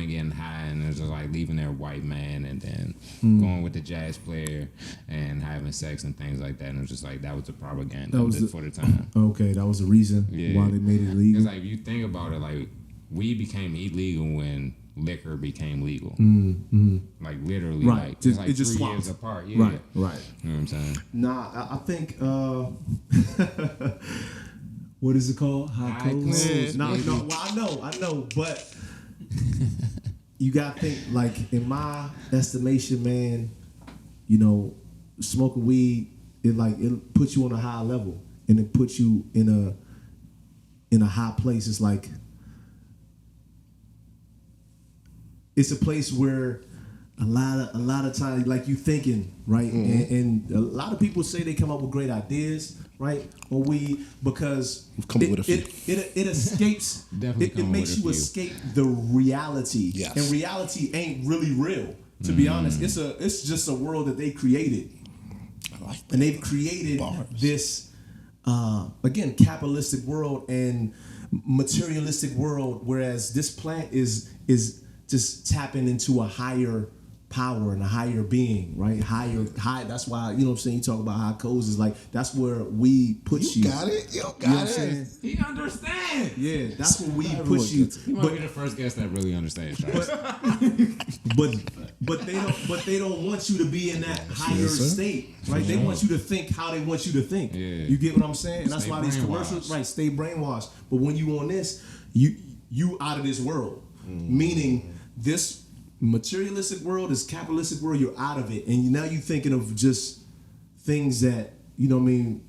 getting high and it's just like leaving their white man and then going with the jazz player and having sex and things like that. And it was just like that was the propaganda for the time. Okay, that was the reason why they made it illegal. Because like if you think about it, like weed became illegal when liquor became legal. Like literally, Right. like just like It just 3 swaps. years apart. Yeah. Right. You know what I'm saying? Nah, I think what is it called? High clothes. No, well, I know, but you gotta think like in my estimation, man. You know, smoking weed it puts you on a high level and it puts you in a high place. It's like it's a place where a lot of times, like you thinking, right? And a lot of people say they come up with great ideas, right? Or because it escapes, it makes you escape the reality. Yes. And reality ain't really real, to be honest. It's just a world that they created. I like that. And they've created this, again, capitalistic world and materialistic world, whereas this plant is just tapping into a higher power and a higher being, right? High. That's why, you know what I'm saying, you talk about high codes is like, that's where we put you. You got it. You You know got what I'm it. saying? He understands. Yeah, that's where we push you. He might be the first guest that really understands. Charles. But they don't want you to be in that higher sir. state, right? They want you to think how they want you to think. Yeah. You get what I'm saying? And that's Stay why these commercials, brainwashed. right? Stay brainwashed. But when you on this, you out of this world, meaning this materialistic world, this capitalistic world, you're out of it, and now you're thinking of just things that you know what I mean.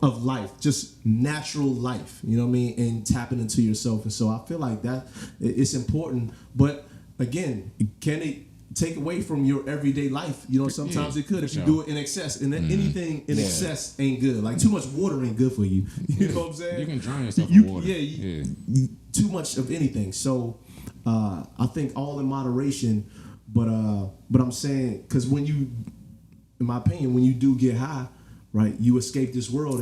Of life, just natural life, you know what I mean, and tapping into yourself. And so I feel like that it's important, but again, can it take away from your everyday life? You know, sometimes it could if you do it in excess, and then anything in excess ain't good. Like too much water ain't good for you. You know what I'm saying? You can drown yourself in water. Too much of anything. So I think all in moderation, but I'm saying, because when you, in my opinion, when you do get high, right, you escape this world,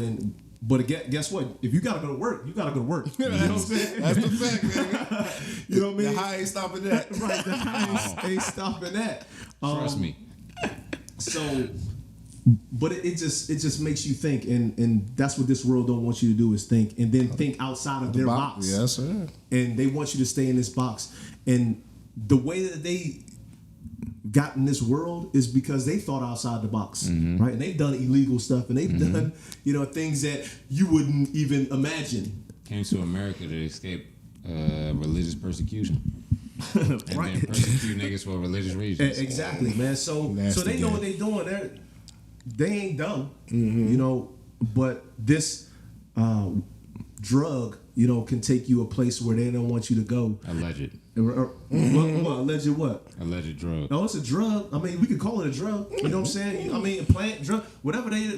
but guess what? If you gotta go to work, you gotta go to work. You know what I'm saying? That's the fact, man. You know what I mean? The high ain't stopping that. Right, the high ain't stopping that. Trust me. So, but it just makes you think, and that's what this world don't want you to do is think, and then think outside of their box. Yes, sir. And they want you to stay in this box. And the way that they got in this world is because they thought outside the box, right? And they've done illegal stuff, and they've done, things that you wouldn't even imagine. Came to America to escape religious persecution. And Right. then persecute niggas for religious reasons. Exactly, man. So Nasty they know game. what they're doing. They ain't dumb, but this drug, can take you a place where they don't want you to go. Alleged. What? Alleged what? Alleged drug. No, it's a drug. I mean, we could call it a drug. You know what I'm saying? I mean, a plant, drug, whatever they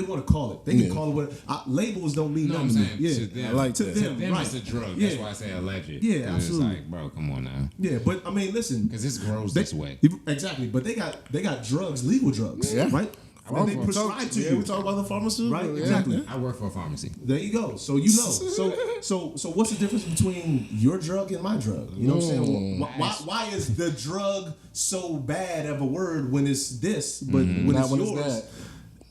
want to call it. They can call it what. Labels don't mean No, I'm nothing. saying Yeah, to them, I like to that. them, them right? it's a drug. Yeah. That's why I say alleged. Yeah, 'Cause absolutely. It's like, bro, come on now. Yeah, but I mean, listen, Because this grows this way. Exactly, but they got drugs, legal drugs, Yeah. right? And they prescribe to you. We talk about the pharmaceutical. Right, Yeah. exactly. I work for a pharmacy. There you go. So you know. So what's the difference between your drug and my drug? You know what I'm saying? Why is the drug so bad of a word when it's this, but when Not it's when it's yours, that.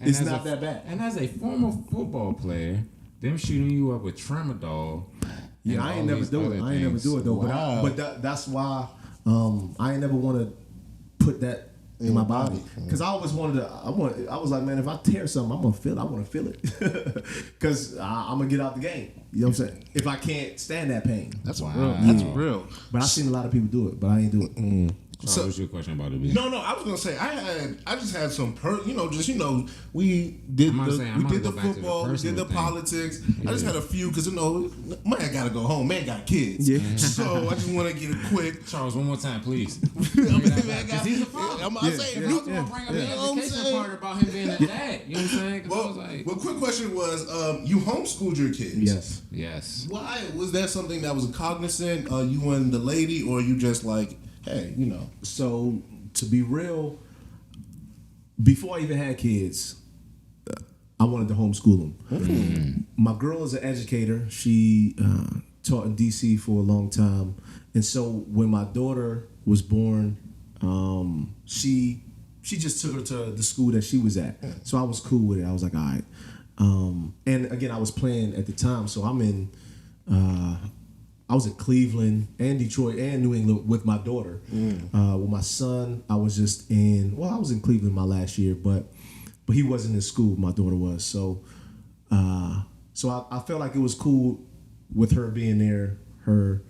it's as not a- that bad? And as a former football player, them shooting you up with tramadol. and Yeah, I all ain't never these do it. other I ain't never things. do it though. Wow. But that's why I ain't never want to put that in my body, because I always wanted to. I was like, man, if I tear something, I'm gonna feel it. I want to feel it, because I'm gonna get out the game. You know what I'm saying? If I can't stand that pain. That's Wow. real. That's real. But I've seen a lot of people do it, but I ain't do it. So what's your question about it? No, I was gonna say I just had some we did the football, we did the politics. Yeah. I just had a few because man gotta go home, man got kids. Yeah. So I just want to get it quick. Charles, one more time, please. He's a father. I'm saying you gonna bring up the education part about him being a dad. You know what I'm saying? Well, quick question was, you homeschooled your kids? Yes. Why was that something that was cognizant? You and the lady, or you just like, hey, So to be real, before I even had kids, I wanted to homeschool them. Mm-hmm. My girl is an educator. She taught in DC for a long time, and so when my daughter was born, she just took her to the school that she was at. So I was cool with it. I was like, all right. And again, I was playing at the time, so I was in Cleveland and Detroit and New England with my daughter. With my son, I was I was in Cleveland my last year, but he wasn't in school. My daughter was. So I felt like it was cool with her being there, her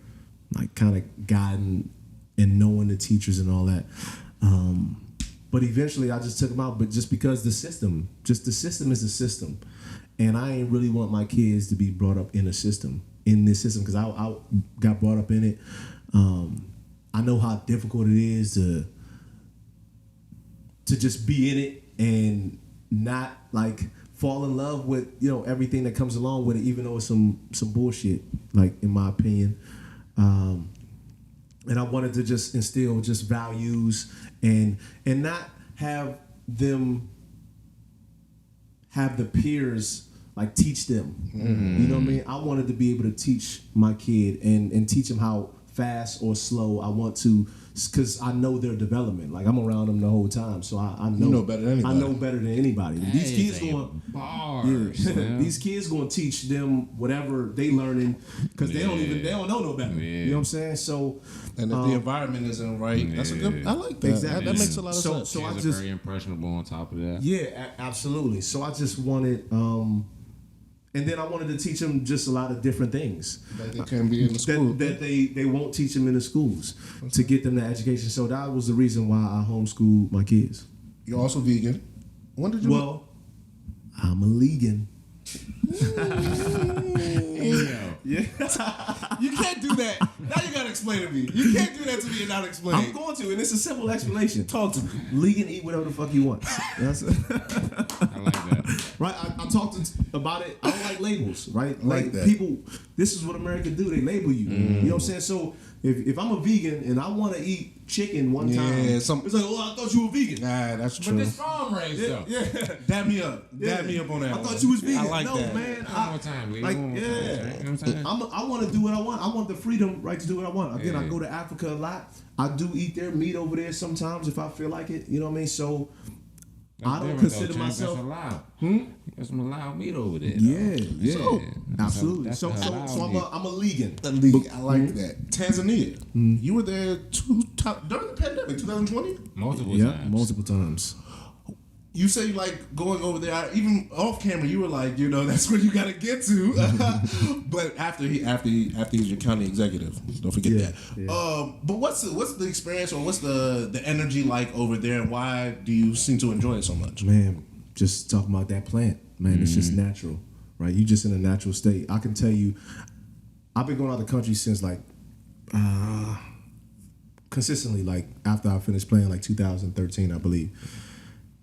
like kind of guiding and knowing the teachers and all that. But eventually I just took them out, but just because the system is a system. And I ain't really want my kids to be brought up in this system, because I got brought up in it. I know how difficult it is to just be in it and not like fall in love with everything that comes along with it, even though it's some bullshit, like in my opinion. And I wanted to just instill just values and not have them have the peers like teach them. Mm-hmm. You know what I mean? I wanted to be able to teach my kid and teach them how fast or slow I want to, because I know their development. Like I'm around them the whole time, so I know. You know better than anybody. I know better than anybody. These kids these kids going to teach them whatever they learning, because they don't know no better. Yeah. You know what I'm saying? So, and if the environment isn't right, that's a good. I like that. Exactly. That makes a lot of sense. So I just very impressionable on top of that. Yeah, absolutely. So I just wanted. And then I wanted to teach them just a lot of different things that they can be in the school that they won't teach them in the schools to get them the education. So that was the reason why I homeschooled my kids. You're also vegan. When did you? Well, I'm a Legan. Yeah. You can't do that. Now you gotta explain to me. You can't do that to me and not explain. I'm going to, and it's a simple explanation. Talk to me. Legan, eat whatever the fuck he wants. I like that. Right? I talked about it. I don't like labels, right? Like that. People, this is what America do. They label you. You know what I'm saying? So if I'm a vegan and I want to eat chicken one time, it's like, I thought you were vegan. Nah, that's true. But this farm raised though. Yeah. Dab me up. Dab me up on that. I thought you was vegan. I like that. Man. One more time, Lee. Like, you know what I'm saying? I want to do what I want. I want the freedom, right, to do what I want. Again, I go to Africa a lot. I do eat their meat over there sometimes if I feel like it. You know what I mean? So I don't consider myself. That's allowed. There's some allowed meat over there. Yeah. So, absolutely. So I'm a Legan. I like that. Tanzania. You were there during the pandemic, 2020? Multiple times. You say like going over there, even off camera, you were like, that's where you got to get to. But after he's your county executive, don't forget that. Yeah. But what's the experience, or what's the energy like over there, and why do you seem to enjoy it so much? Man, just talking about that plant, man, it's just natural, right? You just in a natural state. I can tell you, I've been going out of the country since like consistently, like after I finished playing, like 2013, I believe.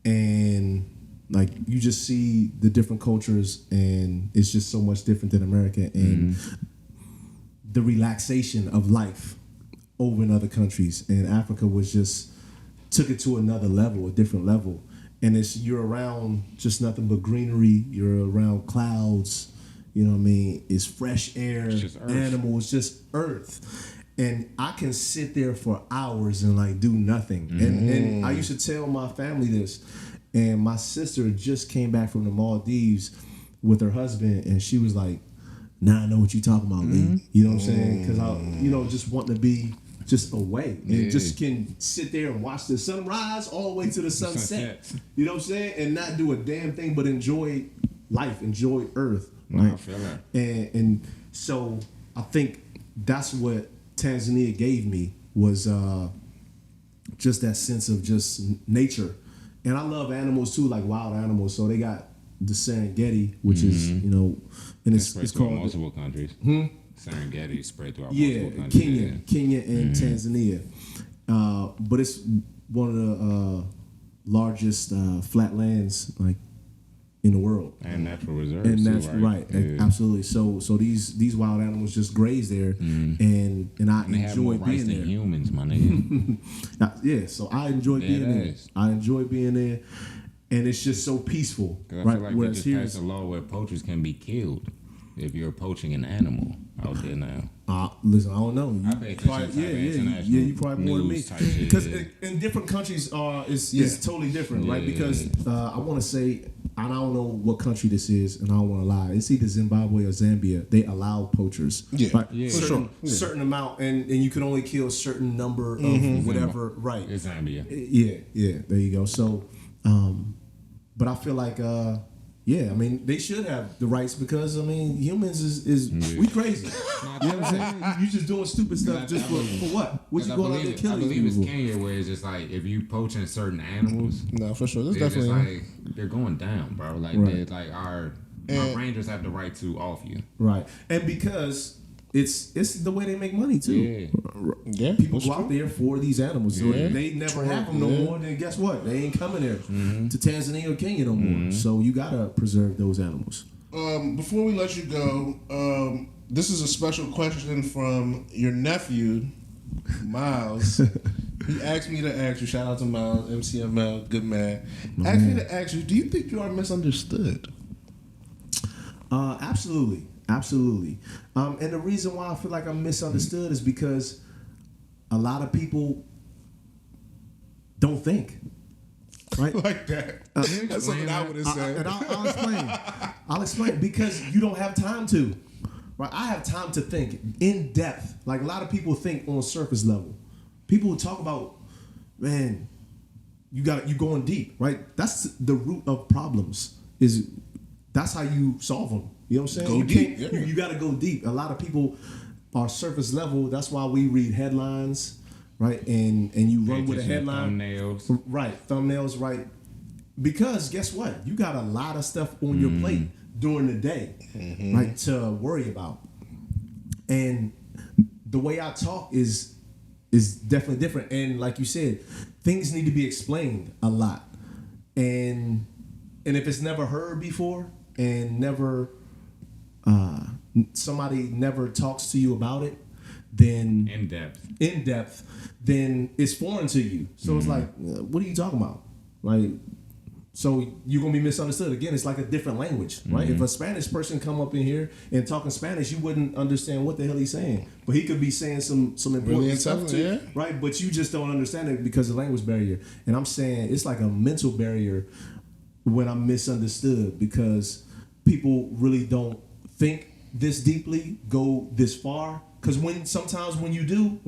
And like you just see the different cultures, and it's just so much different than America, and the relaxation of life over in other countries. And Africa was just took it to another level, a different level. And you're around just nothing but greenery. You're around clouds. You know what I mean? It's fresh air, it's animals, just earth. And I can sit there for hours and like do nothing. And I used to tell my family this. And my sister just came back from the Maldives with her husband, and she was like, "Nah, I know what you talking about, Lee." You know what I'm saying? Because I, just wanting to be just away and just can sit there and watch the sunrise all the way to the sunset. You know what I'm saying? And not do a damn thing but enjoy life, enjoy Earth. Right? I feel that. And so I think that's what Tanzania gave me was just that sense of just nature. And I love animals too, like wild animals. So they got the Serengeti, which is, you know, and it's called multiple countries. Serengeti spread throughout multiple countries. Kenya and Tanzania. But it's one of the largest flatlands like in the world. And natural reserves. And too, natural, right? Yeah. Absolutely. So these wild animals just graze there, and I And they have enjoy more rights being than there. humans, my nigga. Yeah, so I enjoy being there. I enjoy being there, and it's just so peaceful, I right? feel like Whereas they here, just passed a law where poachers can be killed if you're poaching an animal out there now. listen, I don't know. I pay attention to You probably more than me. news type shit, Because yeah. in different countries, it's totally different, right? Yeah. Because I want to say, and I don't know what country this is, and I don't want to lie. It's either Zimbabwe or Zambia. They allow poachers. Yeah, right? Yeah. for sure. Yeah. Certain amount, and you can only kill a certain number of whatever. Right. It's Zambia. Yeah. There you go. So, but I feel like, I mean, they should have the rights because I mean, humans is we crazy. You know what I'm saying? You just doing stupid stuff just for what? What you going out there killing? I believe it's people? Kenya where it's just like if you poaching certain animals, No, for sure. That's they're just definitely. like they're going down, bro. Like Right. they're like our rangers have the right to off you. Right, and because it's the way they make money too. Yeah. Yeah, People that's go out true. there for these animals. So Yeah. if they never have them no more, then guess what? They ain't coming there to Tanzania or Kenya no more. So you gotta preserve those animals. Before we let you go, this is a special question from your nephew, Miles. He asked me to ask you, shout out to Miles, MCML, good man. Asked me to ask you, do you think you are misunderstood? Absolutely. And the reason why I feel like I'm misunderstood is because a lot of people don't think. Right? Like that. That's something I would have said. And I'll explain. I'll explain because you don't have time to. Right? I have time to think in depth. Like a lot of people think on a surface level. People talk about, man, you going deep, right? That's the root of problems. That's how you solve them. You know what I'm saying? Go you deep, can't- yeah. You got to go deep. A lot of people are surface level. That's why we read headlines, right? And you run with a headline. Thumbnails. Right, thumbnails, right. Because guess what? You got a lot of stuff on your plate during the day, right, to worry about. And the way I talk is definitely different. And like you said, things need to be explained a lot. And if it's never heard before and never somebody never talks to you about it, then In depth. then it's foreign to you. So it's like, what are you talking about? Like, so you're gonna be misunderstood. Again, it's like a different language, right? If a Spanish person come up in here and talking Spanish, you wouldn't understand what the hell he's saying. But he could be saying some important Really stuff too, intelligent, yeah. right? But you just don't understand it because of the language barrier. And I'm saying it's like a mental barrier when I'm misunderstood because people really don't think this deeply, go this far. Because sometimes when you do,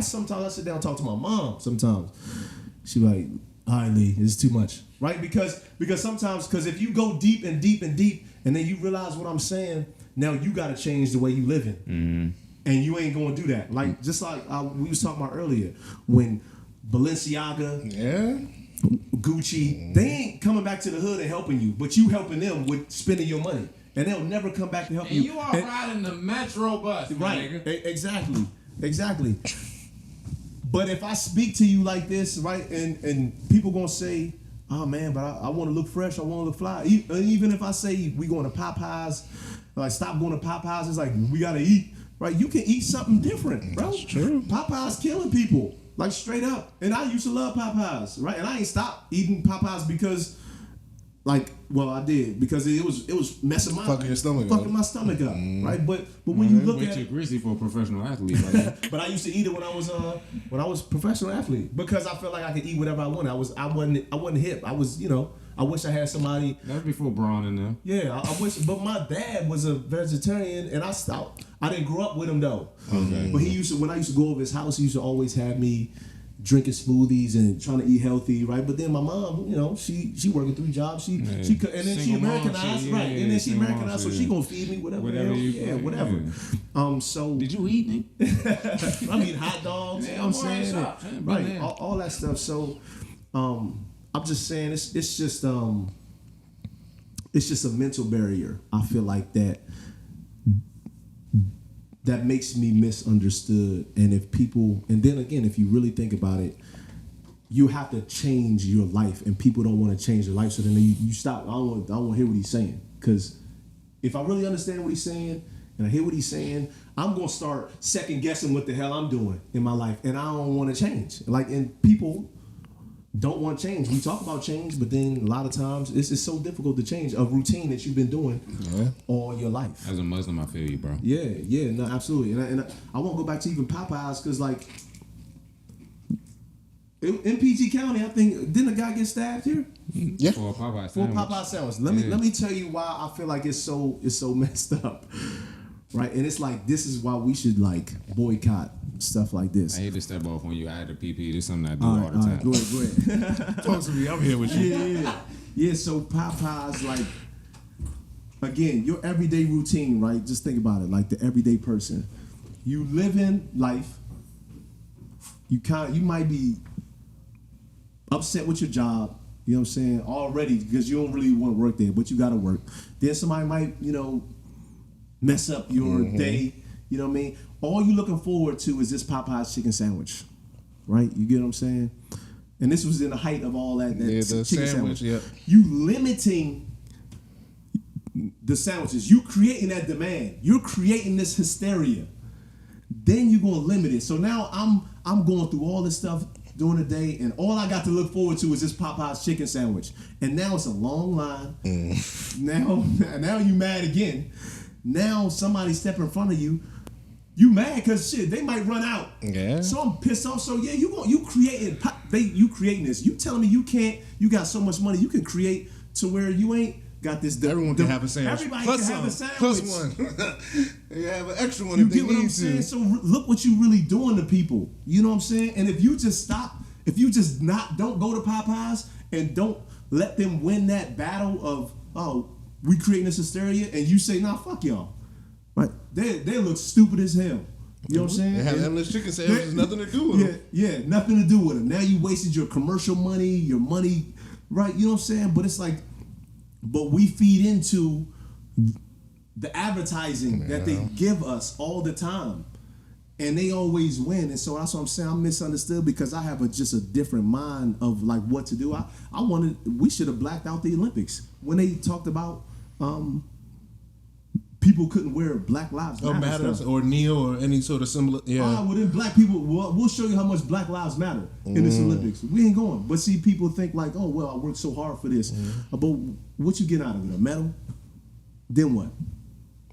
sometimes I sit down and talk to my mom. Sometimes she like, all right, Leigh, this is too much, right? Because sometimes if you go deep and deep and deep, and then you realize what I'm saying, now you got to change the way you living, and you ain't going to do that. Like just like we was talking about earlier, when Balenciaga, Yeah. Gucci, they ain't coming back to the hood and helping you, but you helping them with spending your money. And they'll never come back to help you. And you are riding the Metro bus, Right. nigga. Exactly. But if I speak to you like this, right, and people gonna say, oh man, but I want to look fresh, I want to look fly. Even if I say we going to Popeyes, like stop going to Popeyes, it's like we gotta eat, right? You can eat something different, bro. That's true. Popeyes killing people, like straight up. And I used to love Popeyes, right? And I ain't stopped eating Popeyes because, like, well, I did because it was messing my Fucking your stomach up. fucking my stomach up, right? But when you look Way at too it, greasy for a professional athlete, brother. but I used to eat it when I was a professional athlete because I felt like I could eat whatever I wanted. I wasn't hip. I was, I wish I had somebody. That's before Braun and them. Yeah, I wish. But my dad was a vegetarian, and I stopped. I didn't grow up with him though. Okay. But he used to when I used to go over his house, he used to always have me, drinking smoothies and trying to eat healthy, right? But then my mom, you know, she working 3 jobs. She and then she Americanized, right? And then she Americanized, so she gonna feed me whatever whatever. So did you eat, nigga? I mean hot dogs, you know what I'm saying? Right, all that stuff. So I'm just saying it's just a mental barrier. I feel like that makes me misunderstood. And if people, and then again, if you really think about it, you have to change your life, and people don't want to change their life. So then you stop. I don't want to hear what he's saying, because if I really understand what he's saying and I hear what he's saying, I'm gonna start second guessing what the hell I'm doing in my life, and I don't want to change. Like, and people don't want change. We talk about change, but then a lot of times it's so difficult to change a routine that you've been doing all your life. As a Muslim, I feel you, bro. Yeah, no, absolutely. And I won't go back to even Popeyes, because like in PG County, I think, didn't a guy get stabbed here? Yeah. For a Popeye For a sandwich. Popeye sandwich. Let me tell you why I feel like it's so messed up. Right? And it's like, this is why we should like boycott stuff like this. I hate to step off when you add the PP. This is something I do all the time. Go ahead. Talk to me. I'm here with you. Yeah, so Popeyes, like, again, your everyday routine, right? Just think about it, like the everyday person. You live in life, you might be upset with your job, you know what I'm saying, already, because you don't really want to work there, but you gotta work. Then somebody might, you know, mess up your day, you know what I mean? All you looking forward to is this Popeye's chicken sandwich, right? You get what I'm saying? And this was in the height of all that the chicken sandwich. Yeah. You limiting the sandwiches. You creating that demand. You're creating this hysteria. Then you're gonna limit it. So now I'm going through all this stuff during the day, and all I got to look forward to is this Popeye's chicken sandwich. And now it's a long line. Now you mad again. Now somebody step in front of you. You mad because shit, they might run out. Yeah. So I'm pissed off. So yeah, you creating this. You telling me you can't? You got so much money, you can create to where you ain't got this. Everyone can have a sandwich. Everybody plus can have a some, sandwich. Plus one. You have an extra one You if they get what I'm need saying? to. So look what you really doing to people. You know what I'm saying? And if you just stop, if you just don't go to Popeyes and don't let them win that battle of we creating this hysteria, and you say nah, fuck y'all. Right? They look stupid as hell. You know what I'm saying? They have endless chicken sandwiches, nothing to do with them. Yeah, nothing to do with them. Now you wasted your commercial money, your money, right? You know what I'm saying? But it's like, but we feed into the advertising that they give us all the time, and they always win. And so that's what I'm saying. I'm misunderstood because I have just a different mind of like what to do. We should have blacked out the Olympics when they talked about people couldn't wear Black Lives Matter stuff. Or kneel or any sort of symbol. Yeah. Well, then black people, we'll show you how much Black Lives Matter in this Olympics. We ain't going. But see, people think like, oh, well, I worked so hard for this. But what you get out of it? A medal? Then what?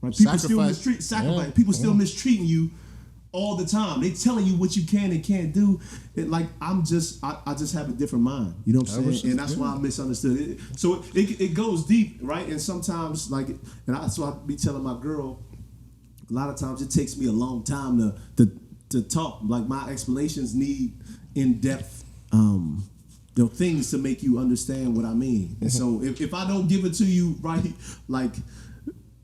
Right? People sacrifice. People still mistreating you all the time. They telling you what you can and can't do. I just have a different mind. You know what I'm saying? And that's why I misunderstood it. So it goes deep, right? And sometimes and that's why I be telling my girl, a lot of times it takes me a long time to talk. Like my explanations need in-depth things to make you understand what I mean. And so if I don't give it to you right, like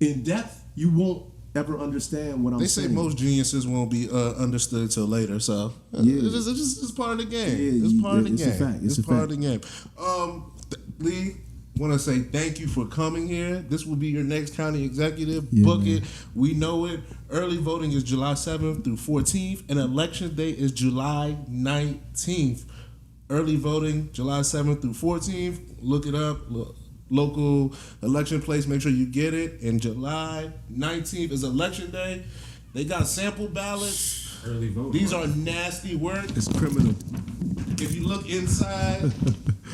in depth, you won't ever understand what I'm saying. They say most geniuses won't be understood till later, so it's part of the game. It's part of the game. A fact. It's part of the game. Leigh, want to say thank you for coming here. This will be your next county executive. Book it. We know it. Early voting is July 7th through 14th, and election day is July 19th. Early voting, July 7th through 14th. Look it up. Local election place, make sure you get it. And July 19th is election day. They got sample ballots. Early voting. These are nasty work. It's criminal. If you look inside,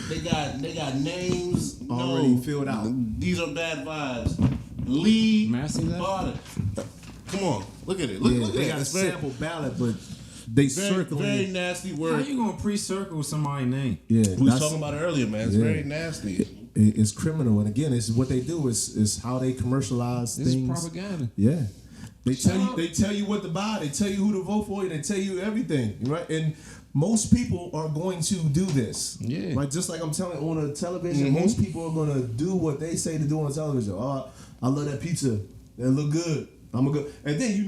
they got names already filled out. These are bad vibes. Leigh Bodden. Come on, look at it. Look at it. They got a sample ballot, but they circle very it. nasty How work. you gonna pre-circle somebody's name? Yeah, We was talking about it earlier, man. It's very nasty. It's criminal, and again, it's what they do is how they commercialize This things. is propaganda. Yeah, They tell you what to buy. They tell you who to vote for. They tell you everything, right? And most people are going to do this. Yeah. Right? Just like I'm telling on the television, most people are going to do what they say to do on television. Oh, I love that pizza. That look good. I'm gonna go. And then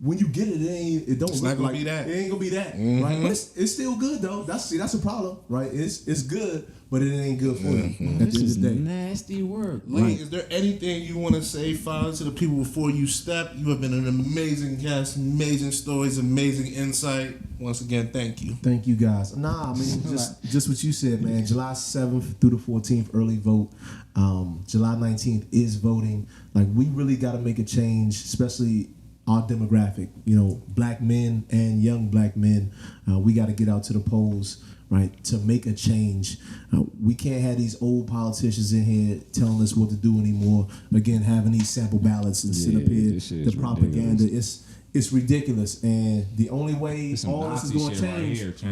when you get it, it don't It's look not gonna like be that. It ain't gonna be that, right? But it's still good though. That's a problem, right? It's good, but it ain't good for you. At the end This is of the day. nasty work. Leigh, is there anything you want to say, finally, to the people before you step? You have been an amazing guest, amazing stories, amazing insight. Once again, thank you. Thank you guys. Nah, I mean just what you said, man. July 7th through the 14th, early vote. July 19th is voting. Like, we really got to make a change, especially our demographic. Black men and young black men. We got to get out to the polls, right, to make a change. We can't have these old politicians in here telling us what to do anymore. Again, having these sample ballots and sit up here, the propaganda. It's ridiculous, and the only way all this is going to change,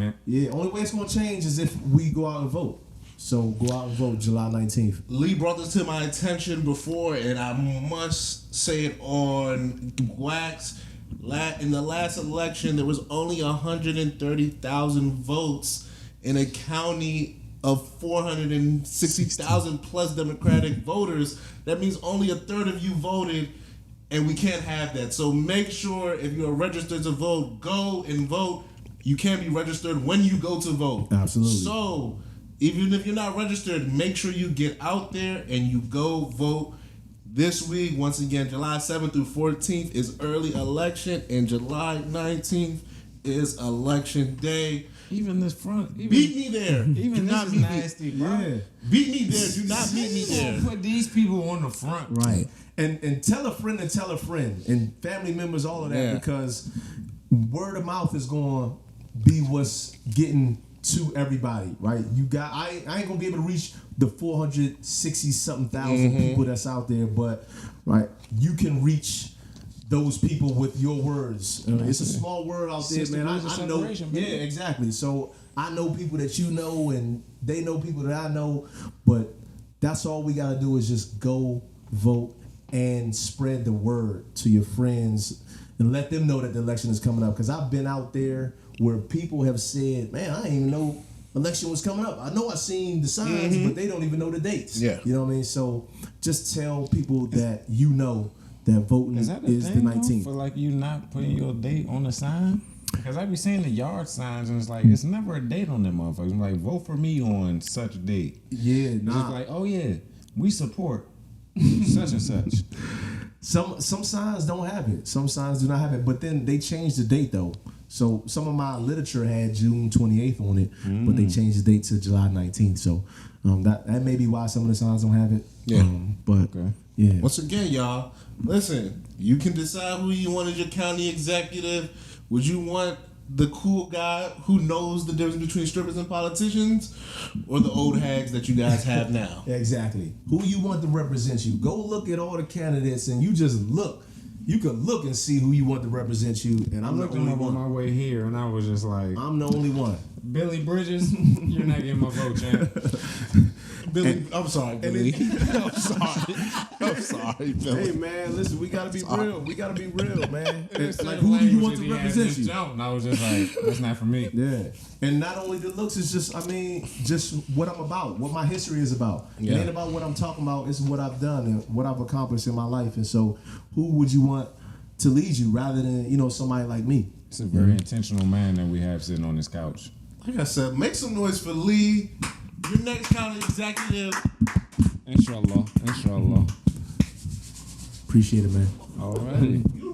only way it's going to change is if we go out and vote. So go out and vote July 19th. Leigh brought this to my attention before, and I must say it on wax. In the last election, there was only 130,000 votes in a county of 460,000 plus Democratic voters. That means only a third of you voted. And we can't have that. So make sure if you're registered to vote, go and vote. You can't be registered when you go to vote. Absolutely. So even if you're not registered, make sure you get out there and you go vote this week. Once again, July 7th through 14th is early election, and July 19th is election day. Even this front. Beat me there. Even Do not this is beat me. nasty, bro. Yeah. Beat me there. Do not beat me there. Put these people on the front. Right. And tell a friend and tell a friend and family members, all of that, Yeah. because word of mouth is going to be what's getting to everybody, right? I ain't gonna be able to reach the 460 something thousand people that's out there, but right, you can reach those people with your words. It's a small world out there, man. I know. Yeah, exactly. So I know people that you know, and they know people that I know, but that's all we gotta do is just go vote and spread the word to your friends and let them know that the election is coming up. Because I've been out there where people have said, man, I didn't even know election was coming up. I know I seen the signs, but they don't even know the dates. Yeah. You know what I mean? So just tell people that that voting Is that the is the thing, 19th. though, for like you not putting your date on the sign? Because I be seeing the yard signs and it's like, it's never a date on them motherfuckers. I'm like, vote for me on such a date. Yeah, It's nah. like, oh yeah, we support such and such. Some signs don't have it. Some signs do not have it. But then they changed the date though. So some of my literature had June 28th on it, but they changed the date to July 19th. So that may be why some of the signs don't have it. Yeah. But yeah. Once again, y'all, listen, you can decide who you want as your county executive. Would you want the cool guy who knows the difference between strippers and politicians, or the old hags that you guys have now? Exactly. Who you want to represent you. Go look at all the candidates and you just look. You can look and see who you want to represent you. And I'm the Looked only him up on one. my way here and I was just like, I'm the only one. Billy Bridges, you're not getting my vote, champ. Billy, I'm sorry, Billy. I'm sorry, Billy. Hey man, listen, we gotta be real. We gotta be real, man. It's Like, who do you want to represent you? And I was just like, that's not for me. Yeah. And not only the looks, it's just, just what I'm about, what my history is about. Yeah. It ain't about what I'm talking about, it's what I've done and what I've accomplished in my life. And so who would you want to lead you rather than, somebody like me? It's a very intentional man that we have sitting on this couch. Like I said, make some noise for Leigh, your next county executive. Inshallah. Appreciate it, man. Alrighty. You